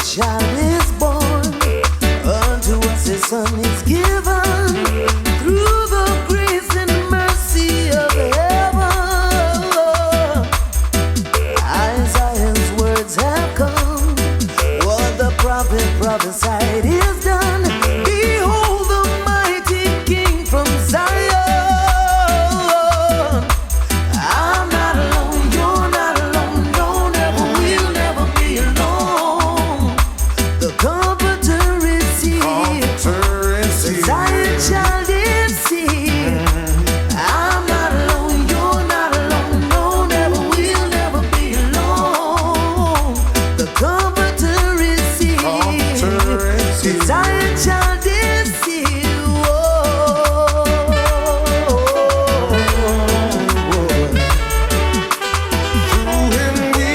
child is born, unto us a son is given, through the grace and mercy of heaven. Isaiah's words have come, what the prophet prophesied is done. Behold the mighty King from Zion. I'm not alone, you're not alone, no, never will, never be alone. The Comforter is here, the Zion child is here. I'm not alone, you're not alone, no, never will, never be alone. The Comforter is here, the Zion child is here. Through him we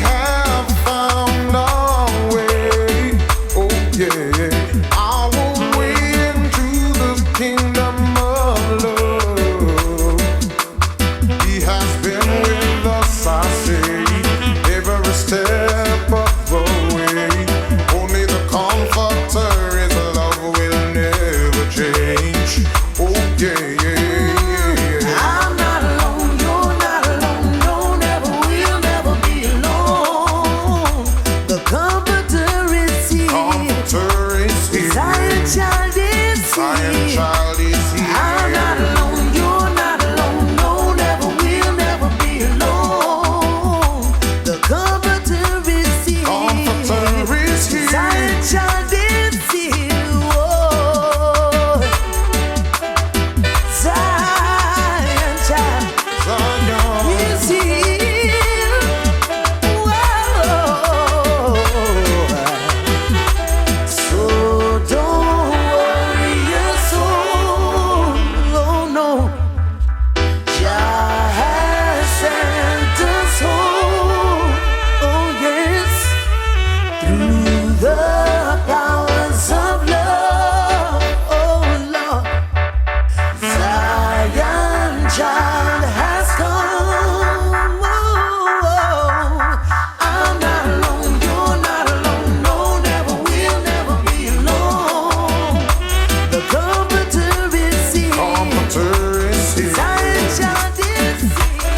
have found our way. Oh yeah, our way into the kingdom of love. He has been with us, I say, every step of the way. Only the Comforter is love will never change. Oh yeah, I'm not alone, you're not alone, no, never will, never be alone. The Comforter is here, Comforter is here. Zion child is Zion here. child is here. I'm not alone, you're not alone, no, never will, never be alone. The Comforter is here, Comforter is here. Zion child is here. Oh, Zion child Zion. is here. Whoa. So don't worry your soul. Oh no, Jah has sent us home. Oh yes, through the powers of love. Oh Lord, Zion child has come. Oh, I'm not alone, you're not alone, no, never will, never be alone. The Comforter is here, Comforter is here. Zion child is here.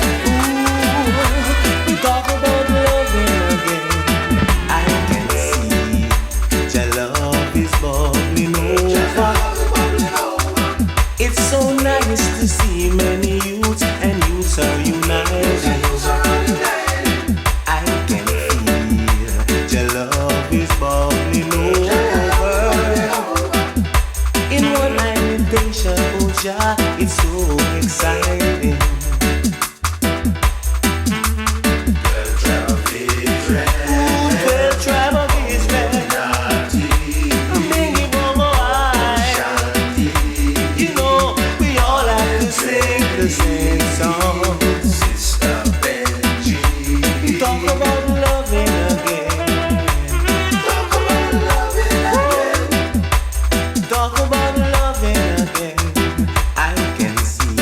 We talk about loving again. I can see your love is bubbling over. It's so nice to see many youths and youths are united. I can feel your love is bubbling over. In one invitation, oh Jah, it's so exciting. Well, tribe of Israel, Mingy Bomo I. You know, we all have to sing the same song. Talk about loving again. Talk about loving again. I can see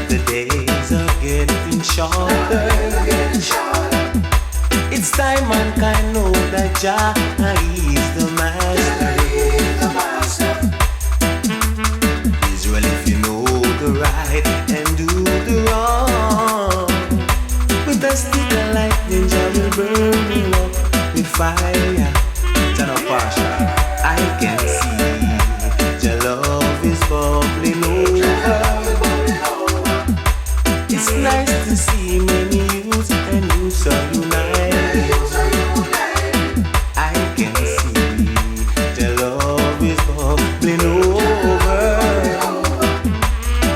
the days are getting shorter. It's time mankind know that Jah is the master. Israel, if you know the right and do the wrong, with a stick of lightning, Jah will burn you up with fire. Jana Pasha, I can see your love is bubbling over. It's nice to see many youths and youths are united. I can see your love is bubbling over.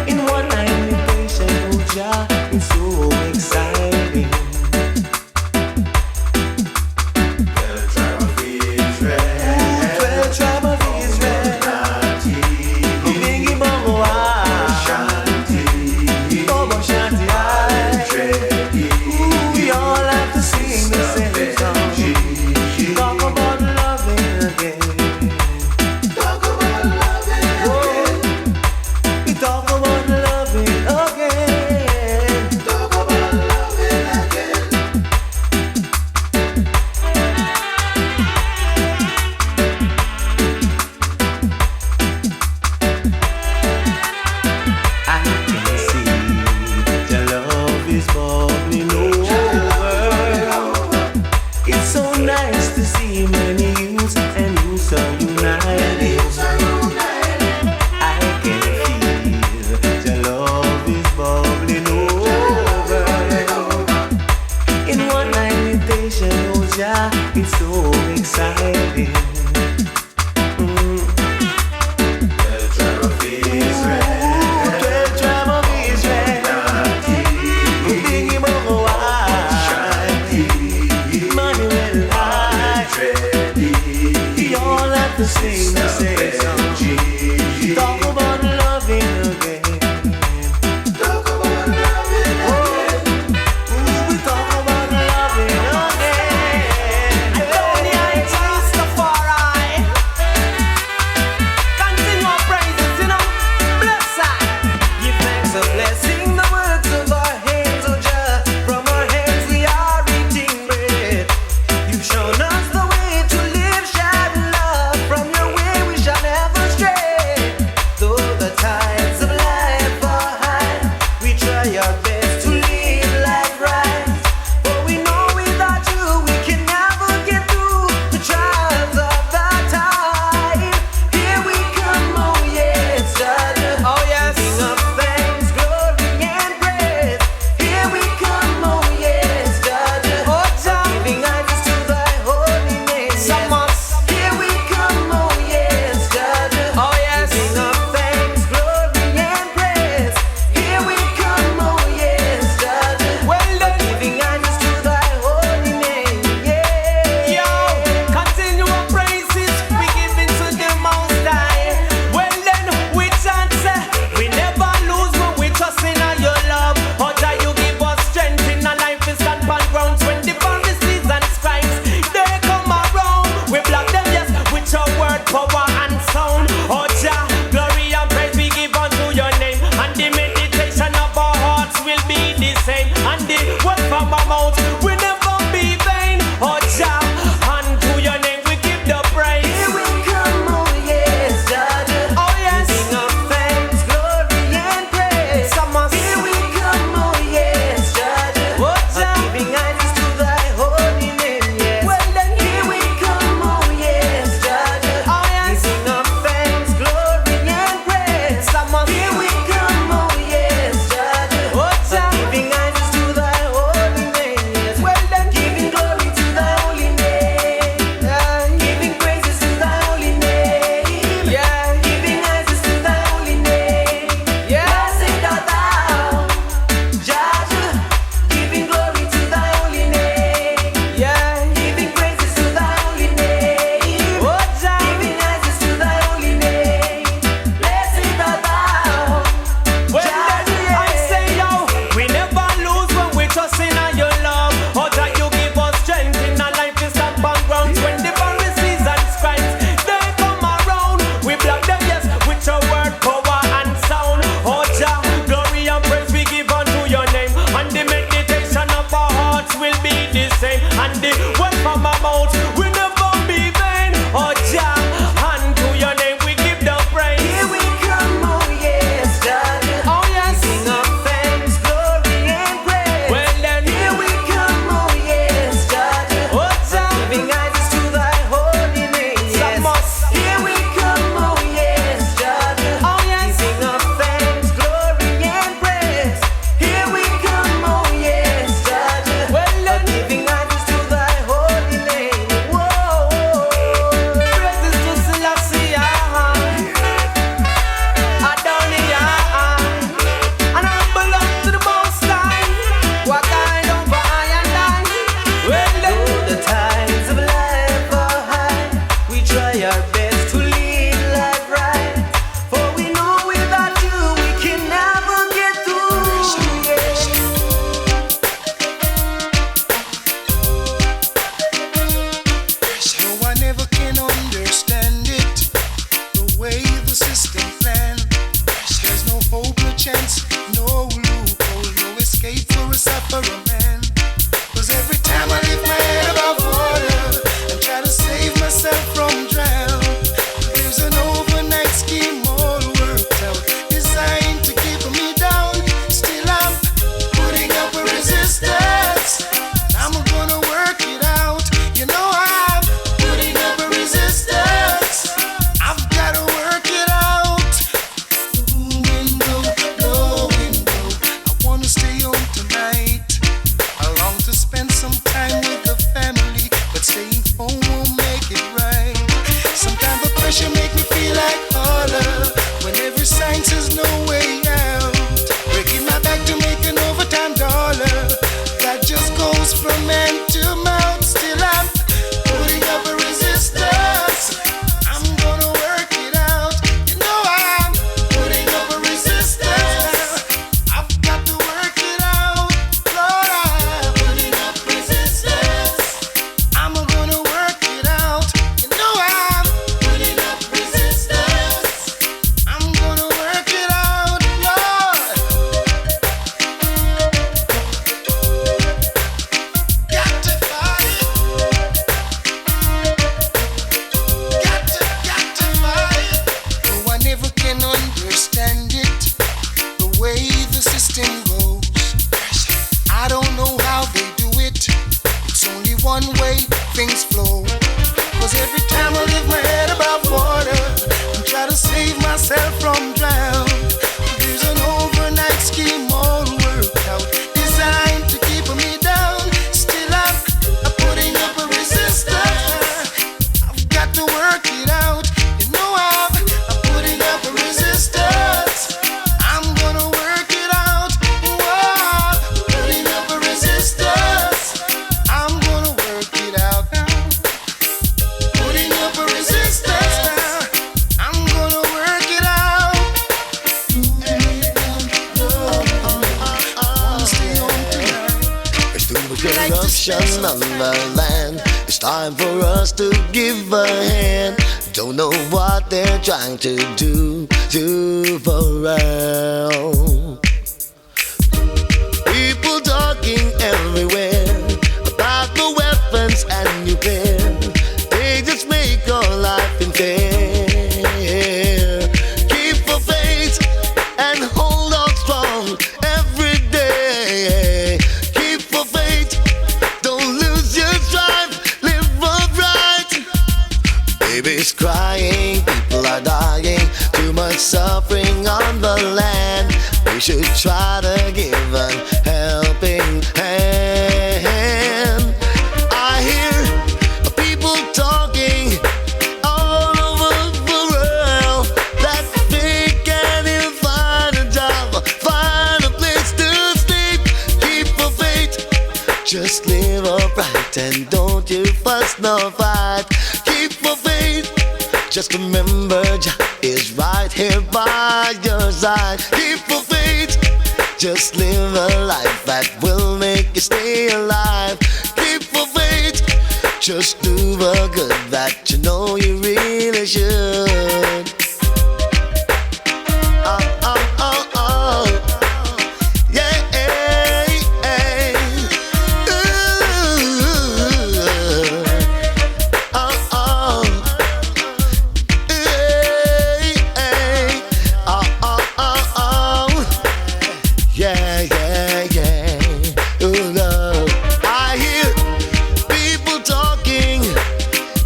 In one invitation, oh Jah, it's so exciting. Well, tribe of Nice to see many youths and youths are united. I can feel the love is bubbling over. In one night meditation, oh yeah, it's so exciting. Sing the same song. Talk about loving again. Talk about loving again. Ooh, we talk about loving again. I don't need Rastafari. Continue our praises, you know. Bless us. Give thanks and blessing the works of our hands, oh Jah. From our hands we are eating bread. You've shown us the way to live, sharing love. From your way we shall never stray. The things flow. Cause every time I lift my head above water and try to save myself from drown, there's an overnight scheme all worked out, designed to keep me down. Still I'm putting up a resistance. I've got to work it out. You know I'm putting up a resistance. I'm gonna work it out. Whoa, putting up a resistance. I'm gonna work it out now. Putting up a resistance now. I'm gonna work it out. Stay on tonight. It's through the corruption on the land. It's time for us to give a hand. Don't know what they're trying to do for us. People talking everywhere about the weapons and nuclear. They just make our life unfair. Keep the faith and hold on strong every day. Keep the faith, don't lose your drive, live upright. Babies crying, people are dying, too much suffering on the land. We should try to give an helping hand. I hear people talking all over the world that they can't even find a job, find a place to sleep. Keep the faith, just live upright and don't you fuss nor fight. Keep the faith, just remember Jah is right here by your side. Keep the faith, just live a life that will make you stay alive. Keep the faith, just do the good that you know you really should. Oh, oh, oh, oh. Yeah, oh, oh. Yeah, yeah, yeah. Ooh, no. I hear people talking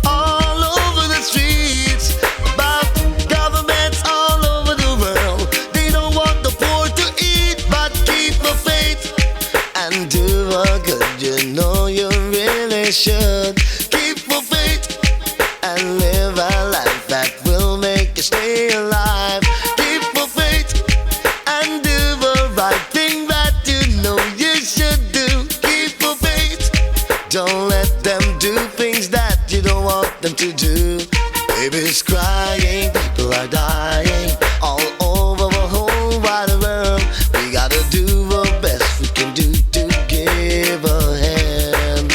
all over the streets about governments all over the world. They don't want the poor to eat, but keep the faith and do the good. You know you really should. Keep the faith and live a life that will make you stay alive. Keep the faith and do the right thing that you know you should do. Keep the faith, don't let them do things that you don't want them to do. Babies crying, people are dying all over the whole wide world. We gotta do the best we can do to give a hand.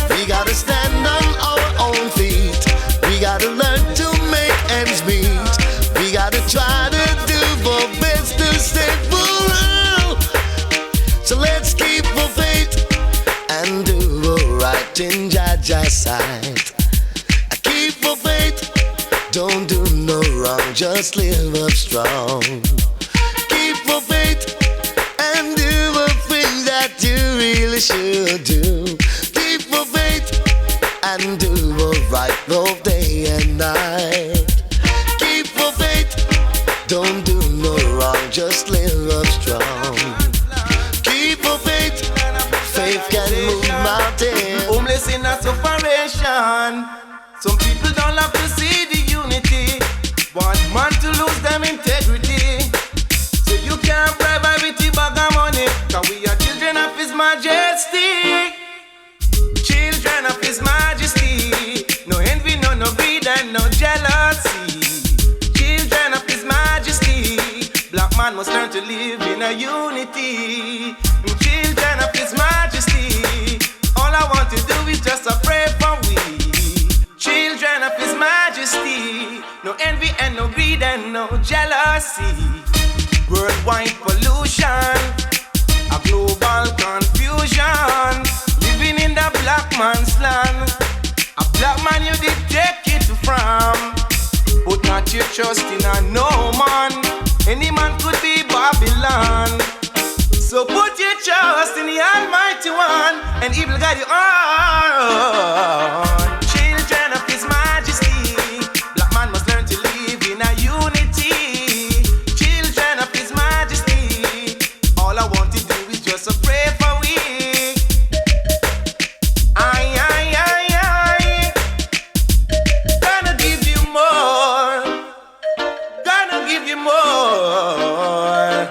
We gotta stand on our own feet. We gotta learn to make ends meet. We gotta try to do the best to save the world. So let's keep the faith and do the right in Jaja's sight. Keep the faith, don't do no wrong, just live up strong. Keep the faith and do the thing that you really should do. Keep the faith and do the right both day and night. Keep the faith, don't do no wrong, just live up strong. Keep the faith, faith can move mountains. Homeless in a separation. Some people don't love to see the unity, want man to lose them integrity. So you can't bribe by with the bag of money, cause we are children of His Majesty. Children of His Majesty. No envy, no greed and no jealousy. Children of His Majesty. Black man must learn to live in a unity. Children of His Majesty. All I want to do is just a pray for we. Children of His Majesty. No envy and no greed and no jealousy. Worldwide pollution, a global confusion. Living in the black man's land. A black man you did take it from. Put not your trust in a no man. Any man could be Babylon. So put your trust in the Almighty One, and He will guide you on. Children of His Majesty, black man must learn to live in a unity. Children of His Majesty, all I want to do is just a pray for we. Gonna give you more. Gonna give you more.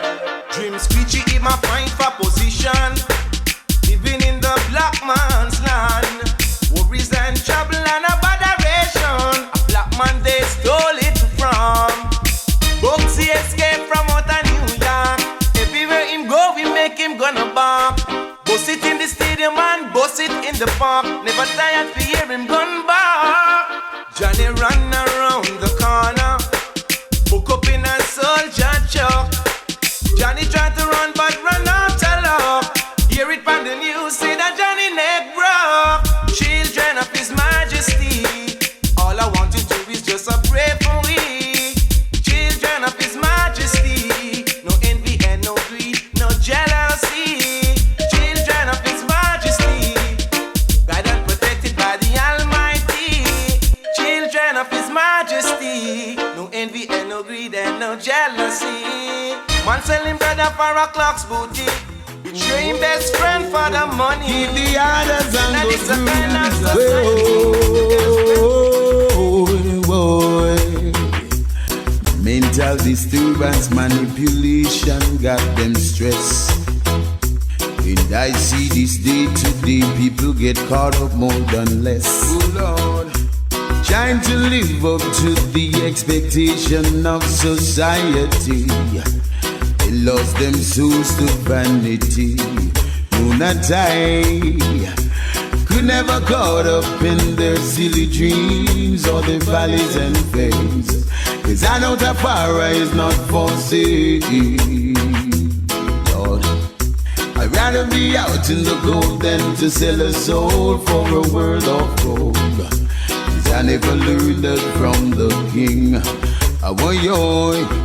Dream screechy in my fine for position. Living in the black man's land. Worries and trouble and aberration. A black man they stole it from. Bugsy escape from out of New York. Everywhere him go, we make him gonna bark. Bust it in the stadium and bust it in the park. Never tired to hear him gun bark. Johnny run around the corner. Hook up in a soldier truck. Johnny tried to run but run out of luck. Hear it from the news, say that Johnny neck broke. Children of His Majesty, all I want to do is just a pray for we. Children of His Majesty, no envy and no greed, no jealousy. Children of His Majesty, guided and protected by the Almighty. Children of His Majesty, no envy and no greed and no jealousy. Man selling brother for a clock's booty. Betray him best friend for the money. Keep the others and Now go it's a through kind of society. boy. Mental disturbance, manipulation got them stressed. And I see this day to day people get caught up more than less. Oh Lord, trying to live up to the expectation of society. They lost them souls to vanity. No, not I could never caught up in their silly dreams or their valleys and fames. 'Cause I know that fire is not for sale. Lord, I'd rather be out in the gold than to sell a soul for a world of gold. 'Cause I never learned that from the king. I want you,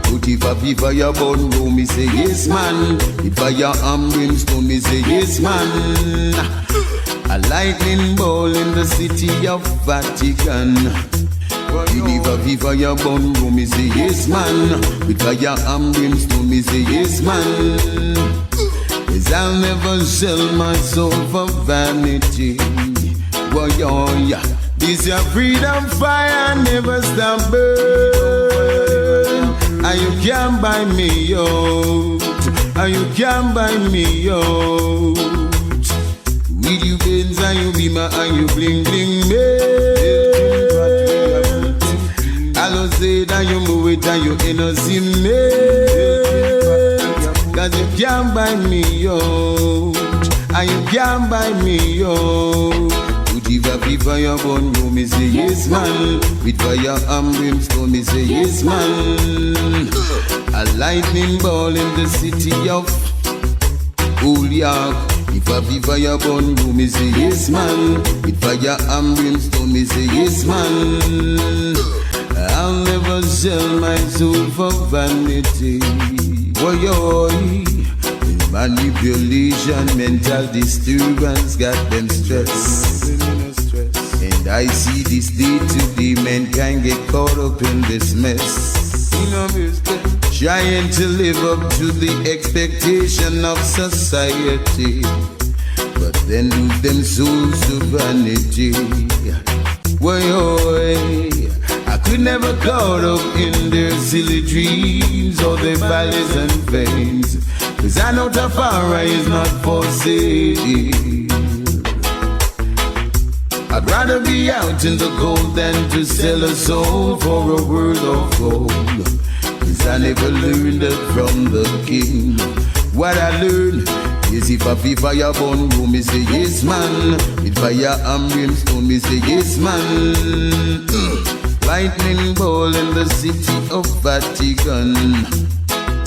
put if a fever your bone go, me say yes man. If I your arm brimstone, me say yes man. A lightning ball in the city of Vatican. If a fever your bone go, me say yes man. If I your arm brimstone, me say yes man. 'Cause I'll never sell my soul for vanity. Well, yeah. This your freedom fire never stop burn. And you can't buy me out. And you can't buy me out. With you Benz and you Beamer and you bling bling me. I don't say that you move it and you innocent me. 'Cause you can't buy me out. And you can't buy me out. If a fever your bone go, me say yes man. With fire and brimstone, me say yes man. A lightning ball in the city of Old York. If a fever your bone go, me say yes man. With fire and brimstone, me say yes man. I'll never sell my soul for vanity. Boy, manipulation, mental disturbance got them stressed. And I see this day to day mankind get caught up in this mess. Trying to live up to the expectation of society, but then lose them souls to vanity. Well, I could never caught up in their silly dreams or their valleys and veins. 'Cause I know Tafara is not for sale. I'd rather be out in the cold than to sell a soul for a world of gold. 'Cause I never learned that from the king. What I learned is if a fire burn go, me say yes man. If fire and brimstone, me say yes man. Lightning ball in the city of Vatican.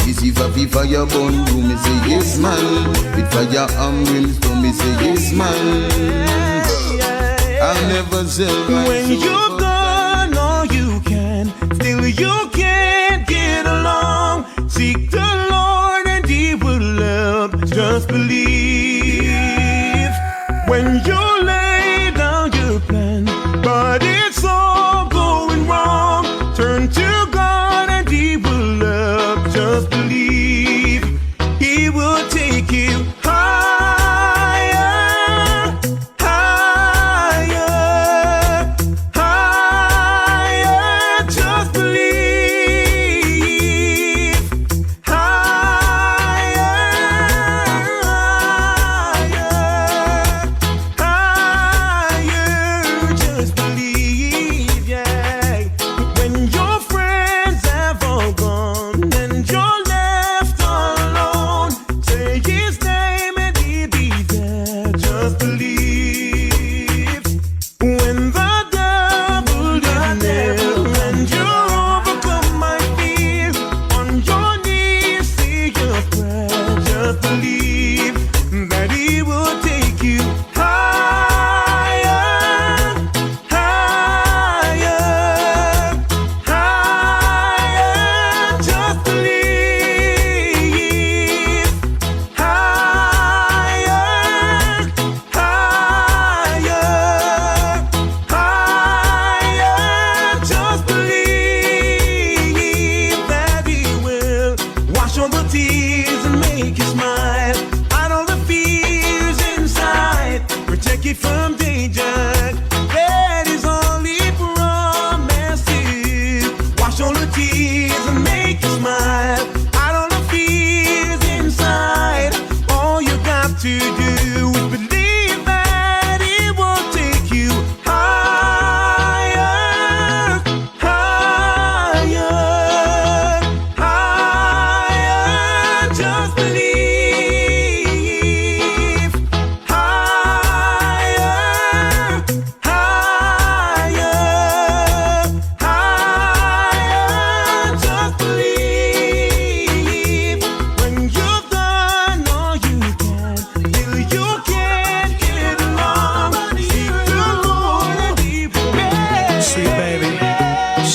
Is if a fire burn go, me say yes man. If fire and brimstone, me say yes man. I'll never sell my when soul. you're gone, all you can, still you can't get along. Seek the Lord and He will help.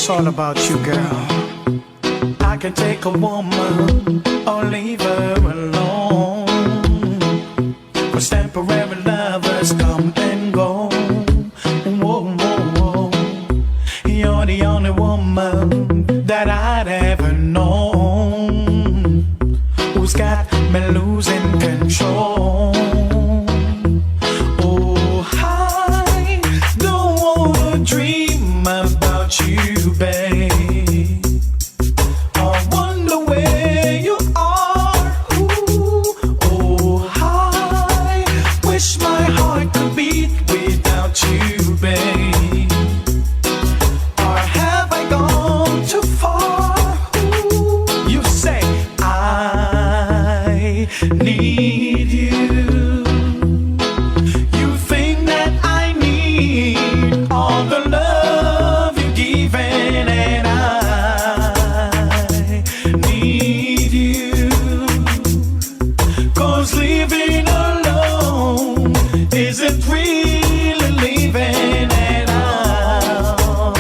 it's all about you, girl. I can take a woman or leave her alone. 'Cause temporary lovers come and go. Whoa, whoa, whoa. You're the only woman that I'd ever known who's got me losing control. Oh, I don't wanna dream about you, babe. I wonder where you are. Ooh, oh, I wish my heart could beat without you, babe. Or have I gone too far? Ooh, you say I need you. You think that I need all the love you're giving, and I need you. 'Cause living alone isn't really living at all.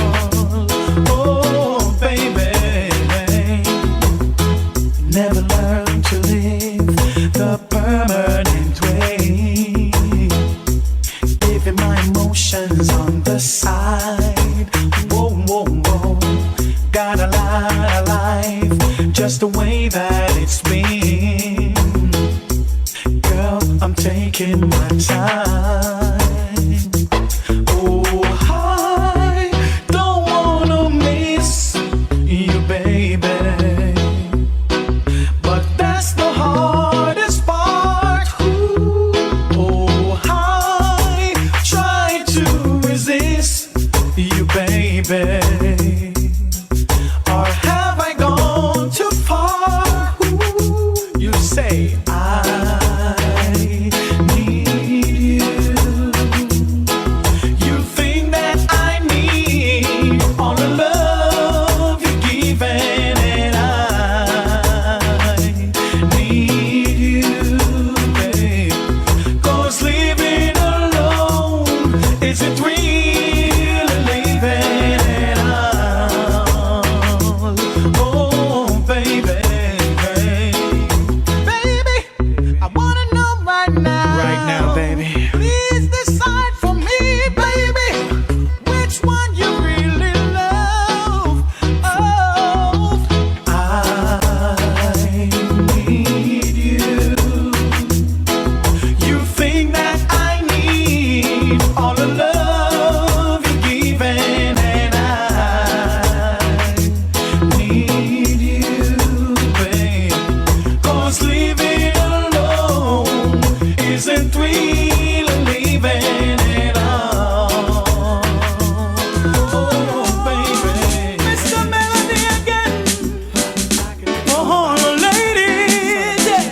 Oh, baby, never learn to live the permanent way. Giving my emotions on the side. Whoa, whoa, whoa. Got a lot of life just the way that it's been. Girl, I'm taking my time. Oh, I don't wanna miss you, baby. But that's the hardest part. Ooh, oh, I try to resist you, baby. Or have I gone too far? Ooh, you say I need you. You think that I need all the love you're giving, and I need you, babe. 'Cause living alone isn't really living at all. Oh, baby, baby, I wanna know right now. Right now, baby. Please decide for me, baby, which one you really love. Oh, I need you. You think that I need all the love you're giving, and I need you, babe. 'Cause living alone isn't really living at all. Oh, baby. Mr. Melody again. Oh, ladies, yeah.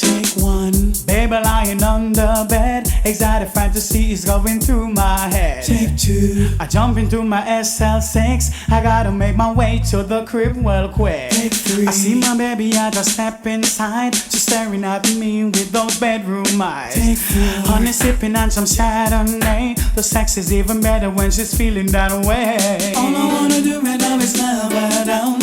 Take one. Baby lying on the bed. Exotic fantasy is going through my head. Take two. I jump into my SL6. I gotta make my way to the crib well quick. Take three. I see my baby, I just step inside. She's staring at me with those bedroom eyes. Take four. Honey sipping on some Chardonnay. The sex is even better when she's feeling that way. All I wanna do right now is love her down.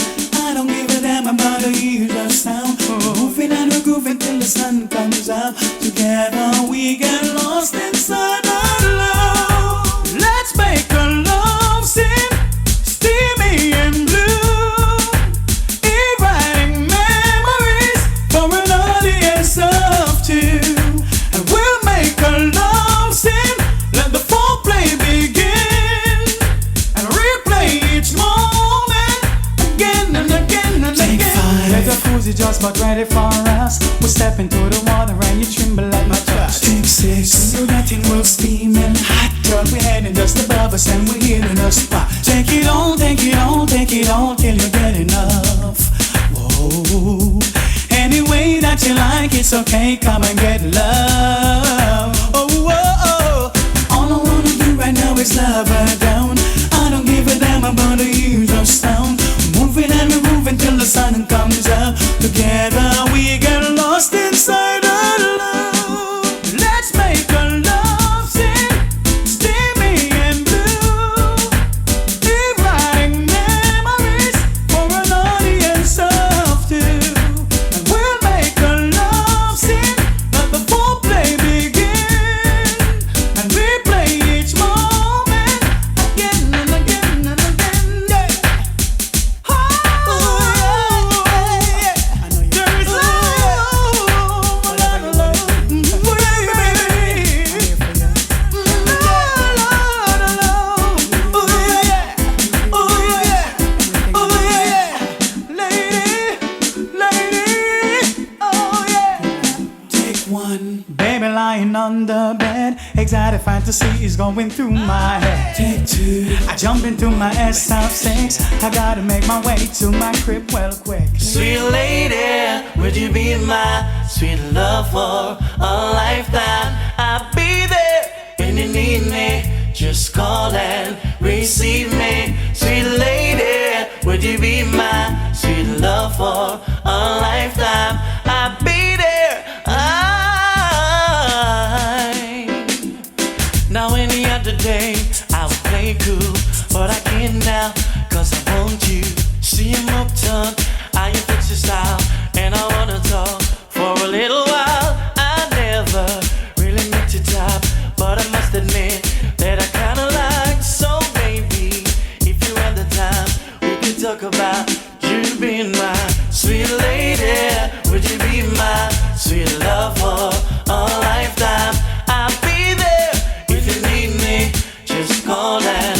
I don't give a damn about the years of sound. Moving and we're grooving till the sun comes out. Together we get lost inside our love. Let's make a love scene, steamy and blue, rewriting memories for an audience of two. And we'll make a love scene, let the foreplay begin, and replay each moment again and again and again. Let the jacuzzi just about ready for us. We step into the water and you tremble at my touch. Take six, so that thing will steaming hot. Girl, we're heading just above us and we're hitting a spot. Take it on, take it on, take it on till you get enough. Whoa, any way that you like, it's okay, come and get love. Oh, oh, oh. All I wanna do right now is love her down. I don't give a damn about the years of sound. Moving and we're moving till the sun comes out. Together we get lost inside our love. Let's make a love scene, steamy and blue, rewriting exotic fantasy is going through my head. Take two. I jump into my S6. I gotta make my way to my crib well quick. Sweet lady, would you be my sweet love for a lifetime? I'll be there when you need me. Just call and receive me. Sweet lady, would you be my sweet love for a lifetime? I'll be there. Now any other day I would play cool, but I can't now, cause I want you. See I'm uptown, I am fix your style, and I wanna talk for a little while. I never really met your type, but I must admit that I kinda like. So maybe if you had the time, we could talk about you being my sweet lady. Would you be my sweet love for a lifetime? I'll be there if you need me. Just call and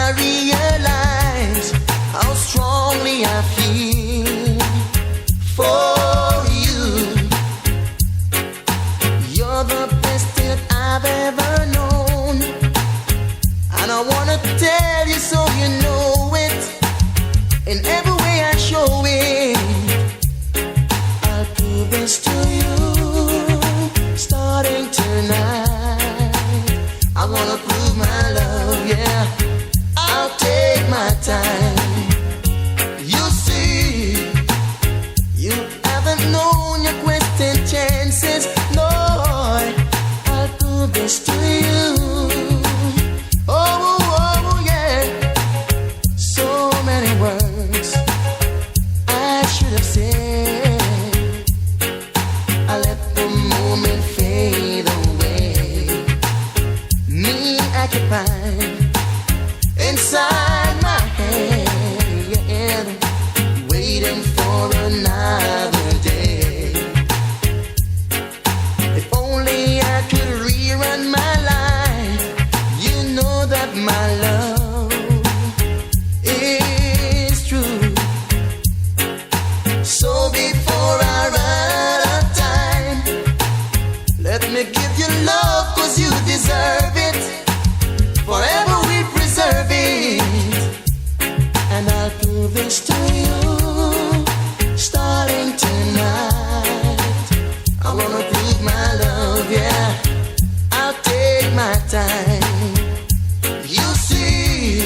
I realize how strongly I feel for you. You're the best that I've ever known, and I wanna tell you so you know it. In every way I show it, I'll prove this to you. Starting tonight, I wanna prove my love, yeah. I'll take my time. You see, you haven't known your question chances, Lord. I'll prove this to you. Oh, yeah. So many words I should have said. I let the moment fade away. Me occupied inside my head, waiting for another day. If only I could rerun my life, you know that my love is true. So before I run out of time, let me give you love, 'cause you deserve it. Forever we preserve it, and I'll prove this to you. Starting tonight, I wanna prove my love, yeah. I'll take my time. You see,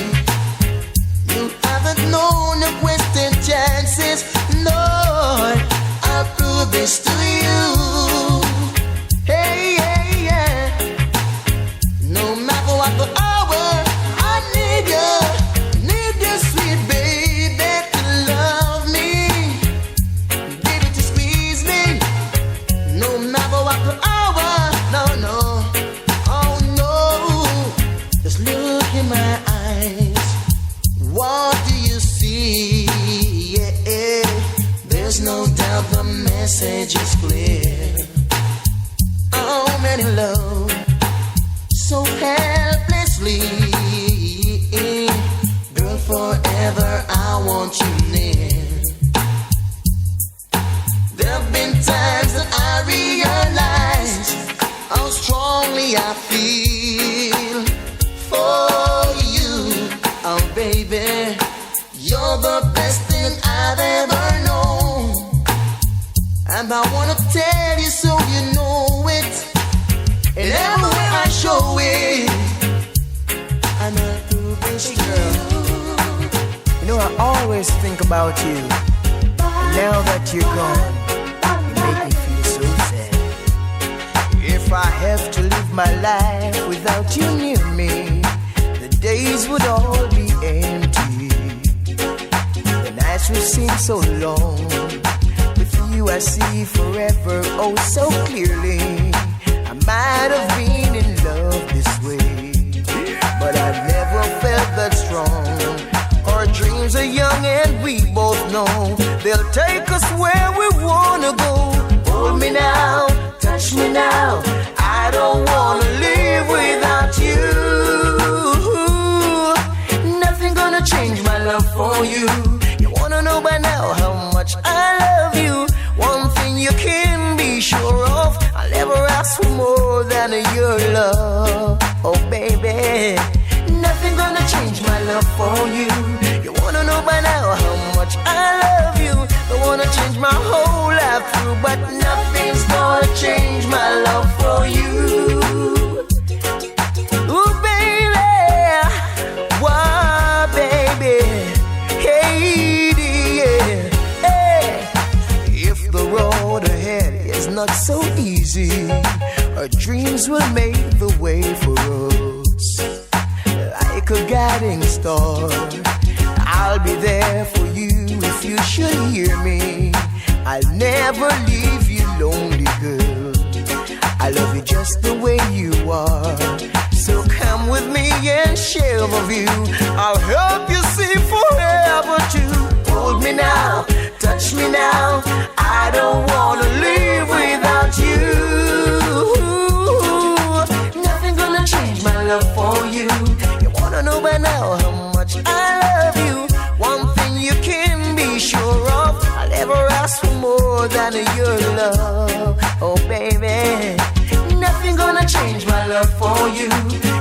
you haven't known the question chances, Lord. I'll prove this to you. Hey, yeah, yeah. No matter what the hour, I need you, sweet baby, to love me, baby, to squeeze me. No matter what the hour, no, no, oh no. Just look in my eyes. What do you see? Yeah, there's no doubt the message is clear. Oh, many love so helplessly. Girl, forever I want you near. There've been times that I realize how strongly I feel for you. Oh, baby, you're the best thing I've ever known, and I wanna tell you so you know it. And everywhere I show it, and I prove this to you. You know, I always think about you. And now that you're gone, you make me feel so sad. If I have to live my life without you near me, the days would all be empty. The nights would seem so long. With you I see forever, oh so clearly. I might have been in love this way, but I've never felt that strong. Our dreams are young and we both know they'll take us where we wanna go. Hold me now, touch me now, I don't wanna live without you. Nothing gonna change my love for you. You wanna know by now how much I love you. One thing you can be sure of, I'll never ask for more than your love. Oh baby, nothing gonna change my love for you. You wanna know by now how much I love you. Don't wanna change my whole life through, but nothing's gonna change my love for you. Ooh baby, why baby, hey dear, hey. If the road ahead is not so easy, our dreams will make the way for us. Like a guiding star, I'll be there for you if you should hear me. I'll never leave you lonely, girl. I love you just the way you are. So come with me and share my view. I'll help you see forever too. Hold me now, touch me now, I don't wanna live without you. Nothing gonna change my love for you. You wanna know by now how much I love you. One thing you can be sure of, I'll never ask for more than your love. Oh baby, nothing gonna change my love for you.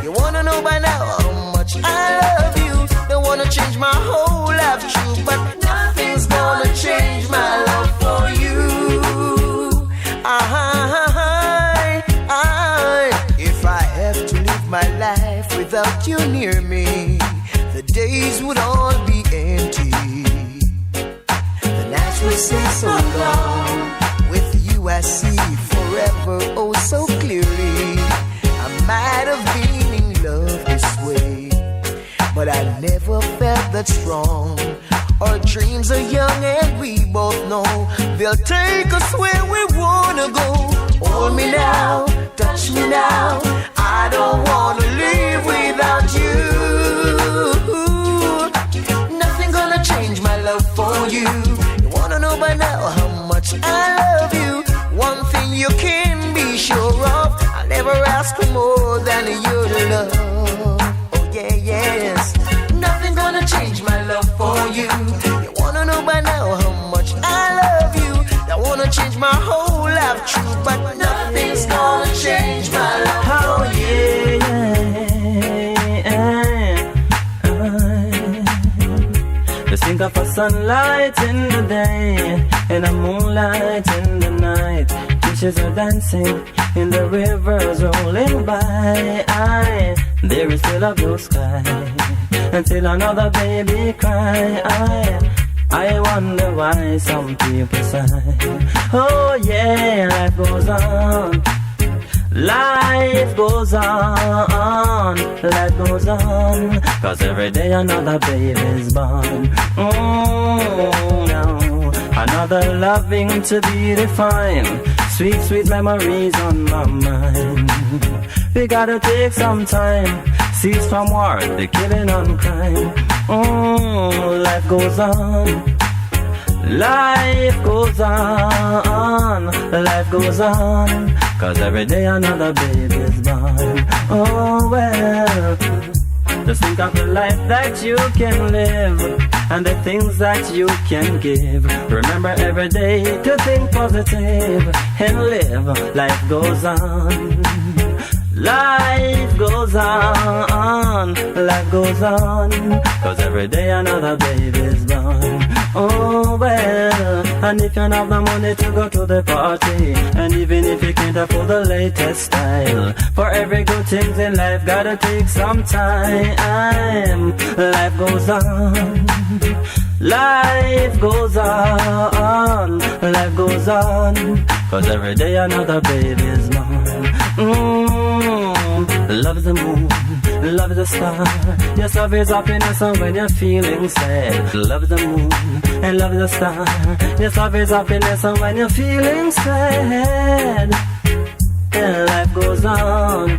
You wanna know by now how much I love you. Don't wanna change my whole life true, but nothing's gonna change my love for you. If I have to live my life without you near me, the days would all be empty. The nights will seem so long. With you I see forever, oh so clearly. I might have been in love this way, but I never felt that strong. Our dreams are young and we both know they'll take us where we wanna go. Hold me now, touch me now, I don't wanna live without you. Nothing gonna change my love for you. You wanna know by now how much I love you. One thing you can be sure of, I'll never ask for more than your love. Oh yeah, yes. Nothing gonna change my love for you. You wanna know by now how much I love you. I wanna change my whole life true, but nothing's gonna change my love for you. Just think of a sunlight in the day and a moonlight in the night. Fishes are dancing in the rivers rolling by. There is still a blue sky until another baby cry. I wonder why some people sigh. Oh yeah, life goes on. Life goes on, life goes on, 'cause every day another baby's born. No, another loving to be defined. Sweet, sweet memories on my mind. We gotta take some time, cease from war, the killing and crime. Life goes on. Life goes on, life goes on, 'cause every day another baby's born. Oh well, just think of the life that you can live and the things that you can give. Remember every day to think positive and live. Life goes on. Life goes on, life goes on, 'cause every day another baby's born. Oh well, and if you don't have the money to go to the party, and even if you can't afford the latest style, for every good thing in life gotta take some time. Life goes on. Life goes on, life goes on, 'cause every day another baby's born. Love the moon, love the star. Yes, love is happiness and when you're feeling sad. Love the moon and love the star. Yes, love is happiness and when you're feeling sad. And life goes on.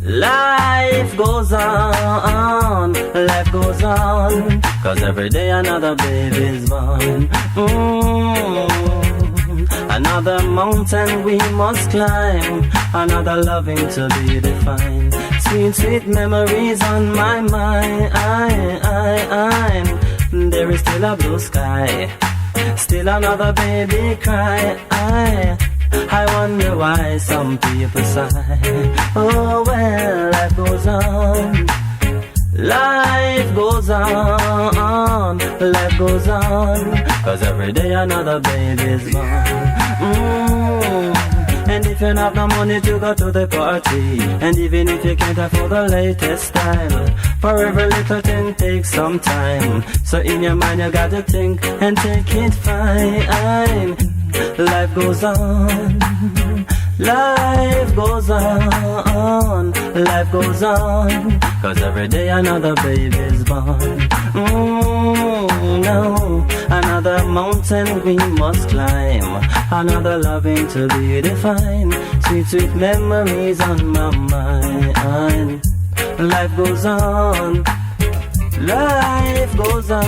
Life goes on, life goes on, 'cause every day another baby's born. Another mountain we must climb, another loving to be defined. Sweet, sweet memories on my mind. There is still a blue sky, still another baby cry. I wonder why some people sigh. Oh well, life goes on. Life goes on, life goes on, 'cause every day another baby's born. And if you don't have the money to go to the party, and even if you can't afford the latest style, for every little thing takes some time. So in your mind you gotta think and take it fine. Life goes on. Life goes on, life goes on, 'cause every day another baby's born. No, another mountain we must climb, another loving to be defined. Sweet, sweet memories on my mind. Life goes on, life goes on.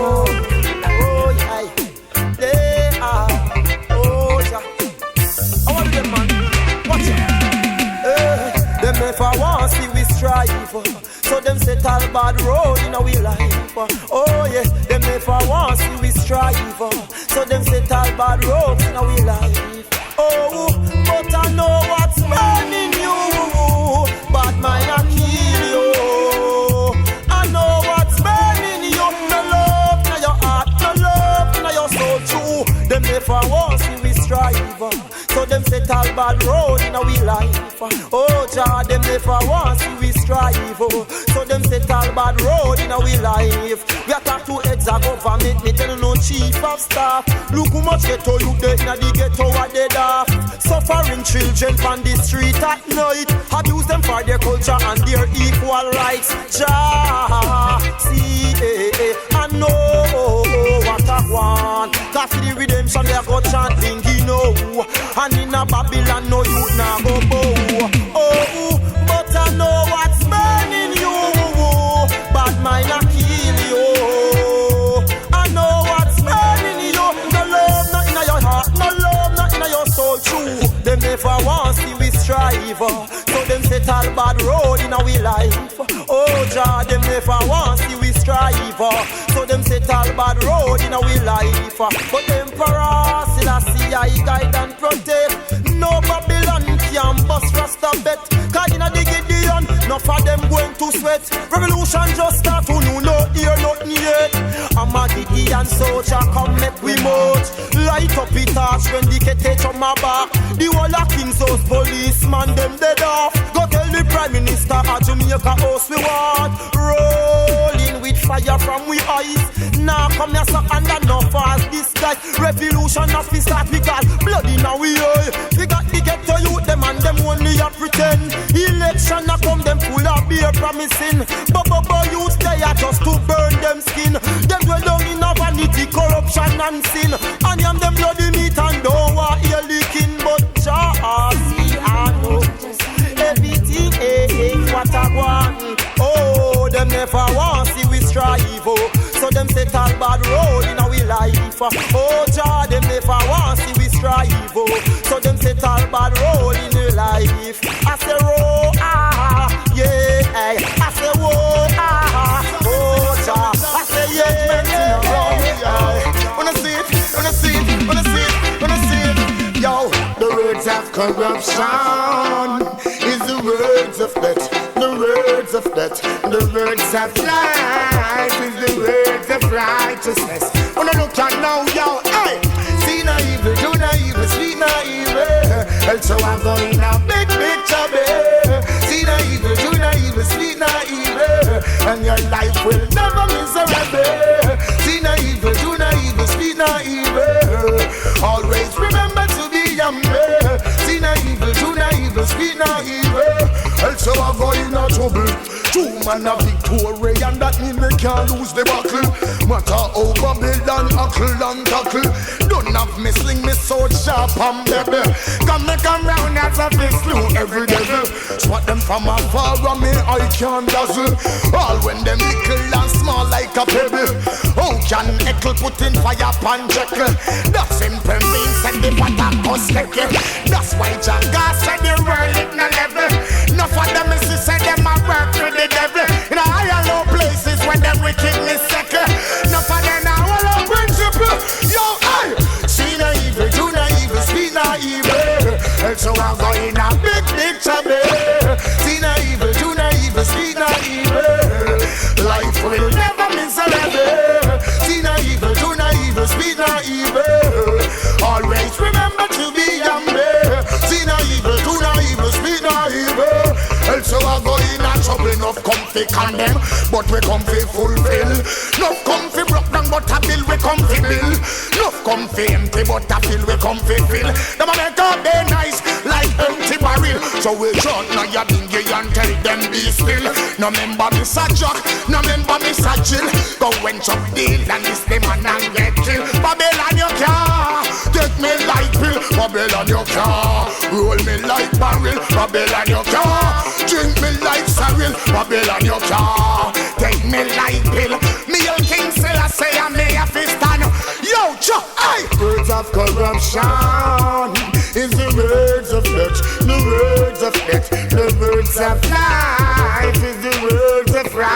Oh, yeah. They are. Oh, yeah. I want them, man. Watch it. Them never want see we strive, so them them set all bad road in our life. Oh yeah, them never want see we strive. So them set all bad roads in our life. Oh, but I know what's burning you. Bad mind I kill you. I know what's burning you. No love in your heart, no love in your soul too. Them never want see we strive. So them set all bad road in our life. Oh Jah, them never want see we strive. So them set all bad road in our life. We attack to heads of government, me tell no chief of staff. Look how much ghetto you dead in the ghetto what they daft. Suffering children on the street at night. Abuse them for their culture and their equal rights. Jah, see, I know what I want. Cause for the redemption they go chanting, you know. And in a Babylon no youth now go bow. Oh, but I know what's burning you. Bad mind I kill you. I know what's burning you. No love not in your heart, no love not in your soul true. Them never want see we strive. So them set all bad road in our life. Oh Jah, them never want see we strive. So them set all bad road in our life. But Emperor Selassie I guide and protect. No Babylon can bust Rasta bet. Cause in a the Gideon, enough of them going to sweat. Revolution just start to no hear nothing yet. I'm a Gideon soldier, come make we march. Light up it touch when the Keze on my back. The whole of King's House policeman them dead off. Go tell the Prime Minister at Jamaica house we want. Rolling with fire from we eyes. Now come here so under no fast this guy. Revolution of the start because blood in our eye. We got the ghetto youth them and them only a pretend. Election a come them full of beer promising. But youth they are just to burn them skin. Them dwell down in a vanity, corruption and sin. And yam them bloody meat and don't want hear licking. But Jah see I know everything what I want. Oh, them never want see we strive. So them set all bad road in our life. Oh Jah, them never want see we strive. So them set all bad road in our life. I say oh yeah, I say oh oh Jah, I say yeah. Wanna see it, wanna see it, wanna see it, wanna see it. Yo, the words of corruption is the words of death. The words of death, the words of life is the words of righteousness. Wanna look at now, yo, hey. See no evil, do no evil, speak no evil. And so I'm going a big trouble. See no evil, do no evil, speak no evil. And your life will never miserable. See no evil, do no evil, speak no evil. Always remember to be humble. See no evil, do no evil, speak no evil. And so I'm going a trouble. Two man a victory and that mean we can't lose the battle. Matter how Babylon huckle and tackle. Don't have me sling me sword sharp and baby. Come me come round as a fist slew every devil. Swat them from afar and me I can't dazzle. All when them little and small like a pebble. How can Eckle put in fire pan Jekyll? That's simple means and the water cause Lecky. That's why Jaga said the world it no level. Enough of them is to say them a work with the devil. In a higher low places when them wickedness second. Enough of them a hollow principle. Yo, hey! See no evil, do no evil, speak no evil. And so I'm going a big trouble. See no evil, do no evil, speak no evil. Life will never miserable. See no evil, do no evil, speak no evil. Always remember to be humble. See no evil, do no evil, speak no evil. And so I go in a trouble. Enough comfy condemn, but we comfy fulfill. Enough comfy broke down, but a bill we comfy bill. Enough comfy empty, but a bill we comfy fill. Them a make up they nice like empty barrel. So we shot now ya dingy and tell them be still. No member miss a jock, no member miss a chill. Go when chop deal and this the man and get killed. Babylon you can't take me like pill. Babylon you can't roll me like barrel. Babylon you can't drink me like sorrel. Babylon you can't take me like pill. Me young King Selassie and me a fist stand. Yo, Chuck, hey! Words of corruption is the words of death. The words of death, the words of life is the words of right.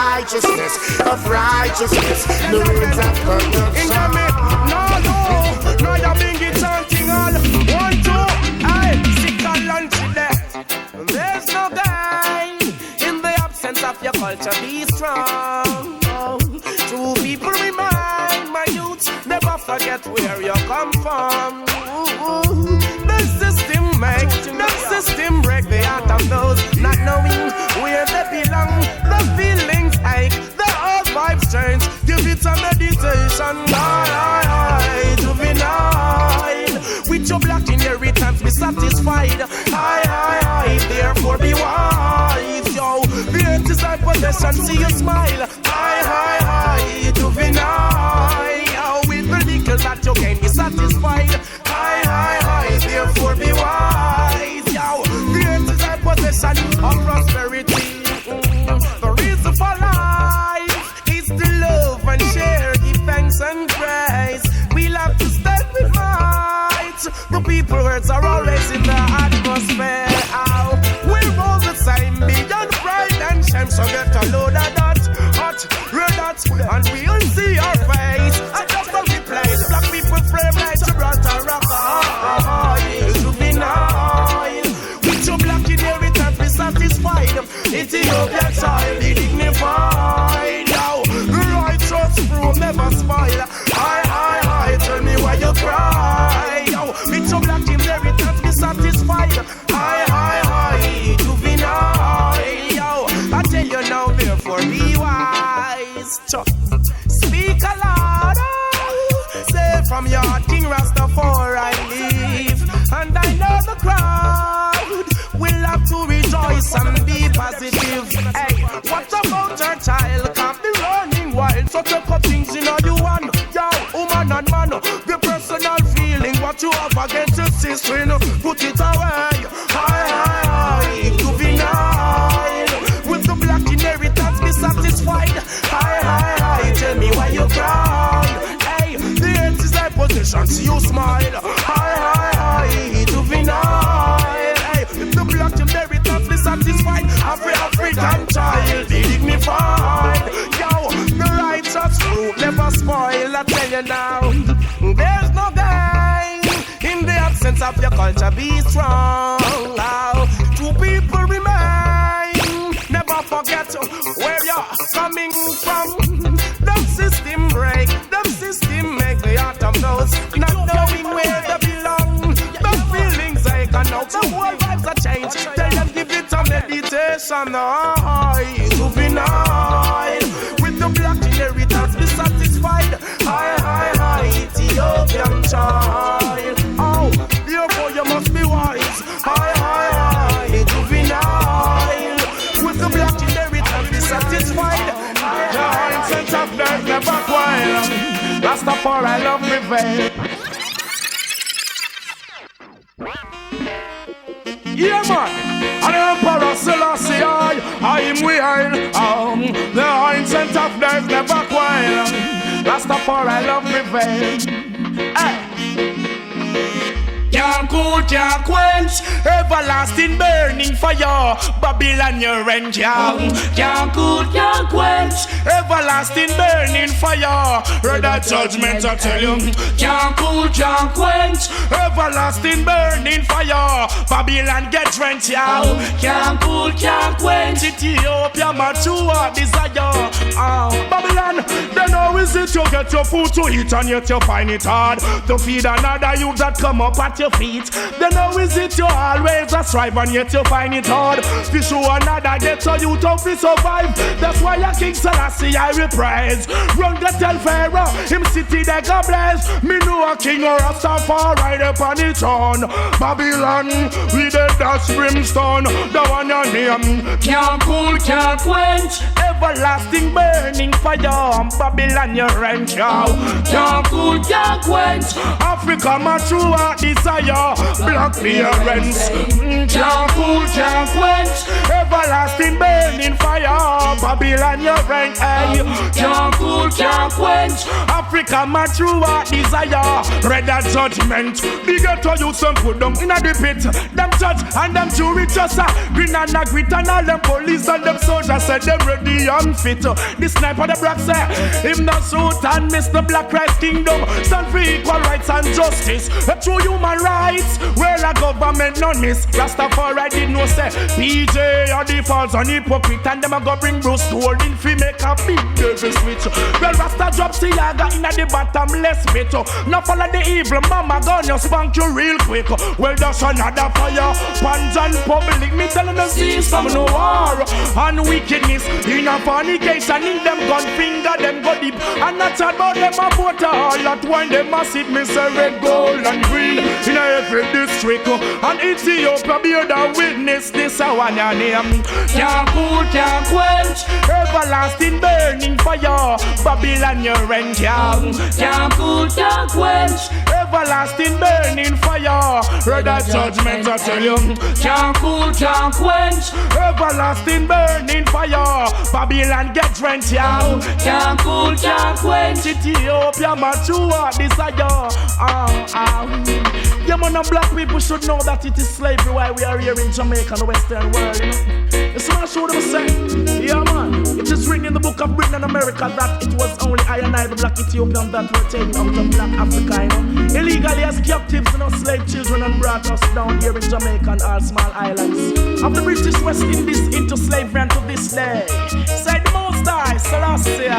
righteousness, the words of corruption. No, you bring it chanting all. 1, 2, I see Kalonji there. There's no gain in the absence of your culture. Be strong. True people remind my youths, never forget where you come from. The system break the heart of those not knowing where they belong. The feelings ache, the old vibes change. Give it a meditation. Juvenile, with your black inheritance be satisfied. I, therefore be wise. Yo, the earth is thy possession, see you smile. I, juvenile. Yo, with the nickel that you can be satisfied. I, therefore be wise. Yo, the earth is thy possession of prosperity. The reason for life is to love and share, give thanks and praise. We'll have to stand with might. The people words are always in the atmosphere. We'll roll the same beyond pride and shame. So get a load of that, hot, red hot, and we'll see our face. I just don't replace black people flame like Gibraltar rock. Juvenile, with your black inheritance be satisfied. Ethiopian child, be dignified. Now, righteous fruit never spoil. I, tell me why you cry. Yo, with your black inheritance be satisfied. I, juvenile. Yo, I tell you now, therefore be wise. Speak aloud. Say from your King Rastafari live. And I know the crowd will have to rejoice and be positive. Hey, what about your child? Can't be running wild. So take up things in you one. Yo, woman and man, the personal feeling. What you have against your sister, put it away. Hi, juvenile. With the black inheritance be satisfied. Hi, tell me why you cry. Hey, the earth is thy possession, see you smile. Hi, juvenile. Hey, the black inheritance be satisfied. African child, be dignified. Yo, the righteous fruit never spoil. I tell you now, there's no gain in the absence of your culture. Be strong. Two people remain. Never forget where you're coming from. The system break, the system make the heart of those not knowing where they belong. The feelings ache and now the whole vibes are changed. Tell them give it a meditation. Juvenile, with the black inheritance be satisfied. Hi, Ethiopian child. Oh, therefore you must be wise. Hi, juvenile, with the black inheritance be satisfied. The mindset of death never quiet. Rastafari love prevail. Yeah, man. And Emperor Selassie, I am weird. The mindset of death never quiet. Rastafari love prevail. Hey. Can't cool, can't quench, everlasting burning fire. Babylon, your rent, can't cool, can't quench, everlasting burning fire. Read that judgment, I tell you. Can't cool, can't quench, everlasting burning fire. Babylon, get rent, can't cool, can't quench. Ethiopia, mature desire. Babylon, they know is it you get your food to eat and yet you find it hard to feed another youth that come up at your feet. They know is it you always a strive and yet you find it hard to show another get so you tough to survive. That's why your King Selassie I reprise. Run to tell Pharaoh him city they go bless. Me know a king or a Rastafari right upon the throne. Babylon we the dash brimstone. The one your name can't cool, can't quench, everlasting burning fire. Babylon your rent can't cool, can't quench. Africa mature desire. Black clearance can't cool, can't quench, everlasting burning fire. Babylon your rank, can't cool, can't quench. Africa become a true heart desire. Red a judgment. The ghetto youth some put them in a the pit. Them judge and them jury just green and a grit and all them police and them soldiers said them ready and fit. The sniper the black say him not suit and miss the black Christ kingdom. Stand for equal rights and justice. A true human rights. Well a government none miss. Rastafari did no say PJ or the false on hypocrite and them a go bring Bruce Gold in fi make a big devil switch. Well Rasta drop Siaga in a the bottomless pit. Now follow the evil mama gun you spank you real quick. Well that's another fire. Panjan public me telling them see some no war and wickedness in a fornication in them gun finger them go deep and not about them a put all at one them a sit me say red gold and green in every district and Ethiopia be the witness this a one your name can't cool can't quench everlasting burning fire Babylon your rent can't cool can't quench everlasting burning fire red a judgment I tell you can't cool can't quench everlasting burning fire Babylon get rent can't cool can't quench Ethiopia mature desire yeah man black people should know that it is slavery why we are here in Jamaica and the western world you know it's what I show them say yeah man it is written in the book of Britain and America that it was only I and I the black Ethiopian that were taken out of black Africa you know illegally as captives you know slave children and brought us down here in Jamaica and all small islands of the British West Indies into slavery and to this day said the most high Selassie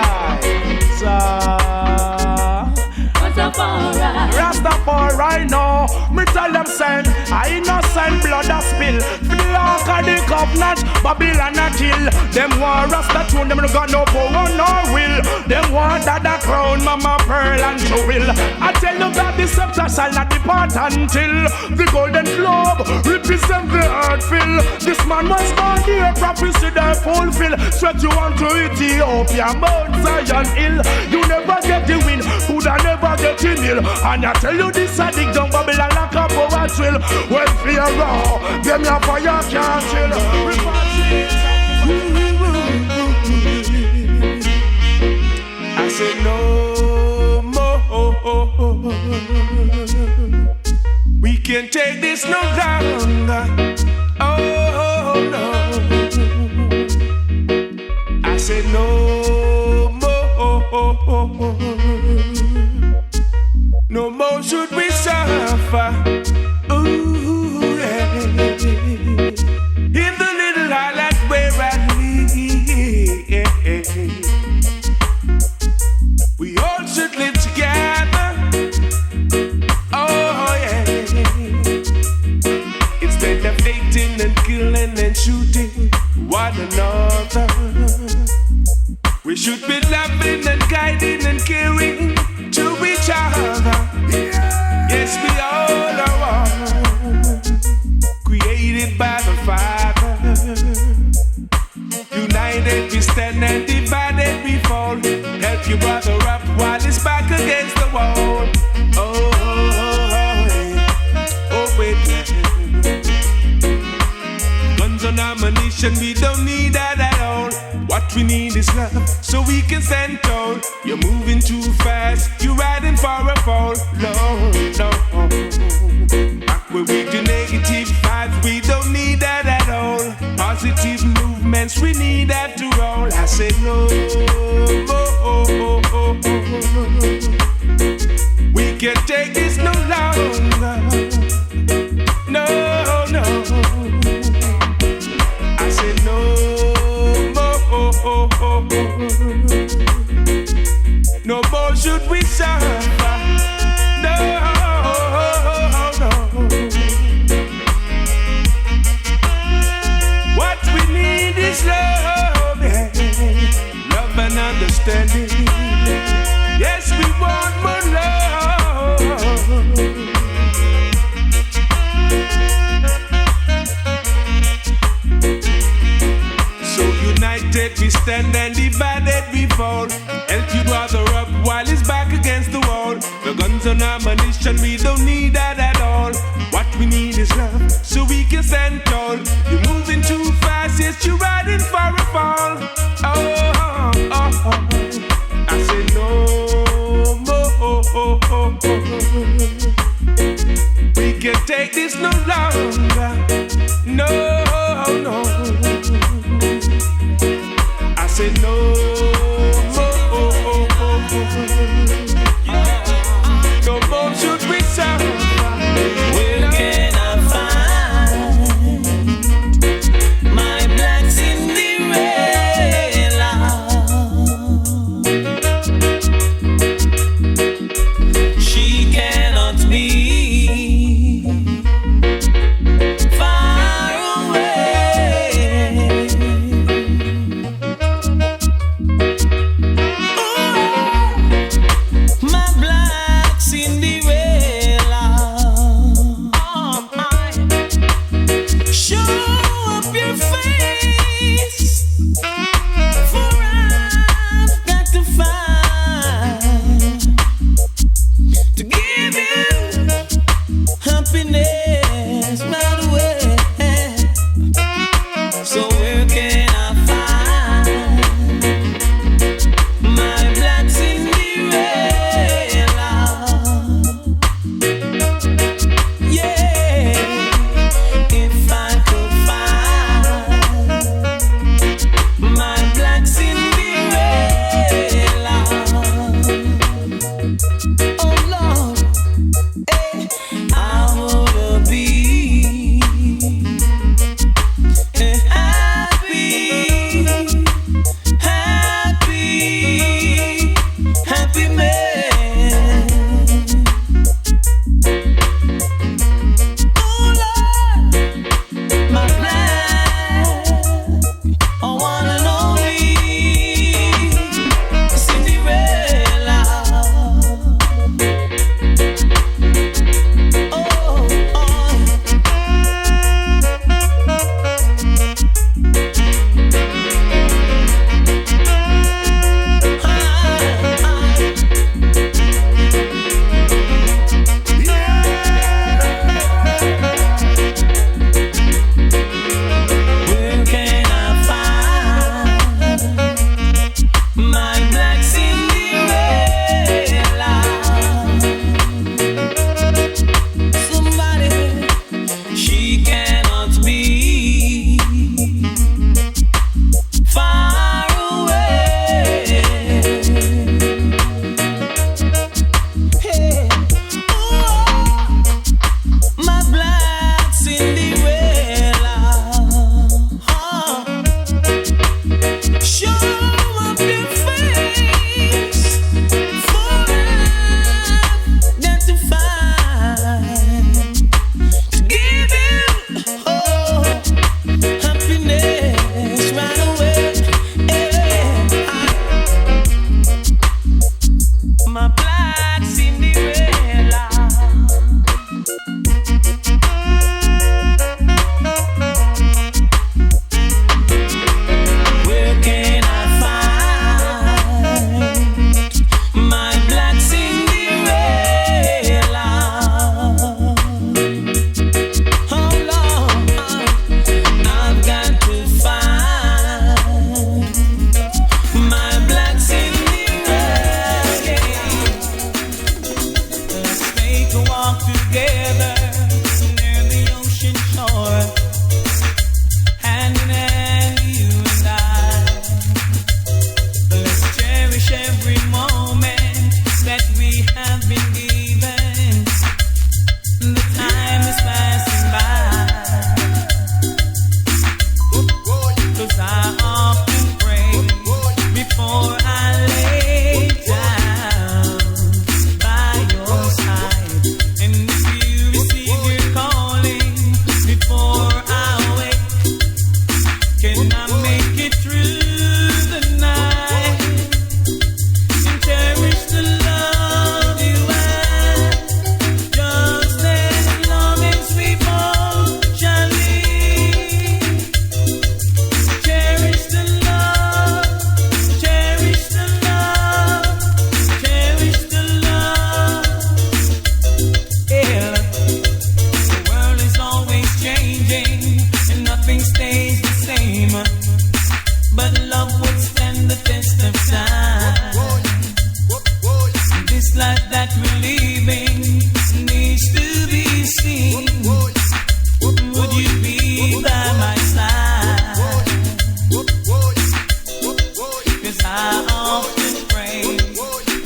Rastafari now me tell them send I innocent blood a spill for the ark of the covenant Babylon a kill them want Rasta tune them no got no power nor will them want that a crown mama pearl and jewel I tell you that the scepter shall not depart until the golden globe represent the earth fill this man was born here prophecy they fulfill sweat you on to Ethiopia Mount Zion hill you never get the win could I never get in hill and I tell you this I dig down Babylon like a power drill when fear raw them your fire can't chill I said no more we can't take this no longer oh no I said no more no more should we suffer. Ooh, yeah. In the little island where I live, we all should live together. Oh yeah. Instead of hating and killing and shooting one another, we should be loving and guiding and caring to each other. Yes, we all are one, created by the Father. United we stand and divided we fall. Help your brother up while he's back against the wall. Oh, wait. Guns and ammunition, we don't need that at all. What we need is love, so we can stand tall. You're moving too fast, you're riding for a fall. No. Back where we do negative vibes, we don't need that at all. Positive movements, we need that to roll. I say no. We can't take this no longer. No. I say no. No more should we suffer. No. What we need is love, yeah. Love and understanding. Yes, we want more love. So united we stand and divided we fall. Help your brother up while he's back against the wall. The guns and ammunition, we don't need that at all. What we need is love, so we can stand tall. You're moving too fast, yes, you're riding for a fall. Oh. I say no more.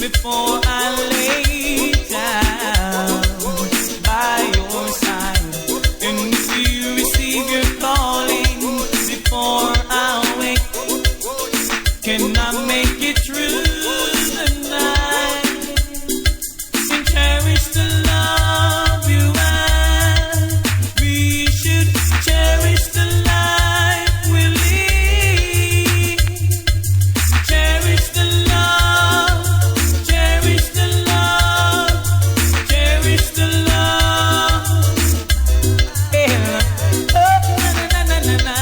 before I lay down by your side, and you receive your calling before I wake. Can I make it through the night and cherish the love you have? We should cherish the life we live. Cherish the love, cherish the love, cherish the love. Yeah. Oh, na na na na na.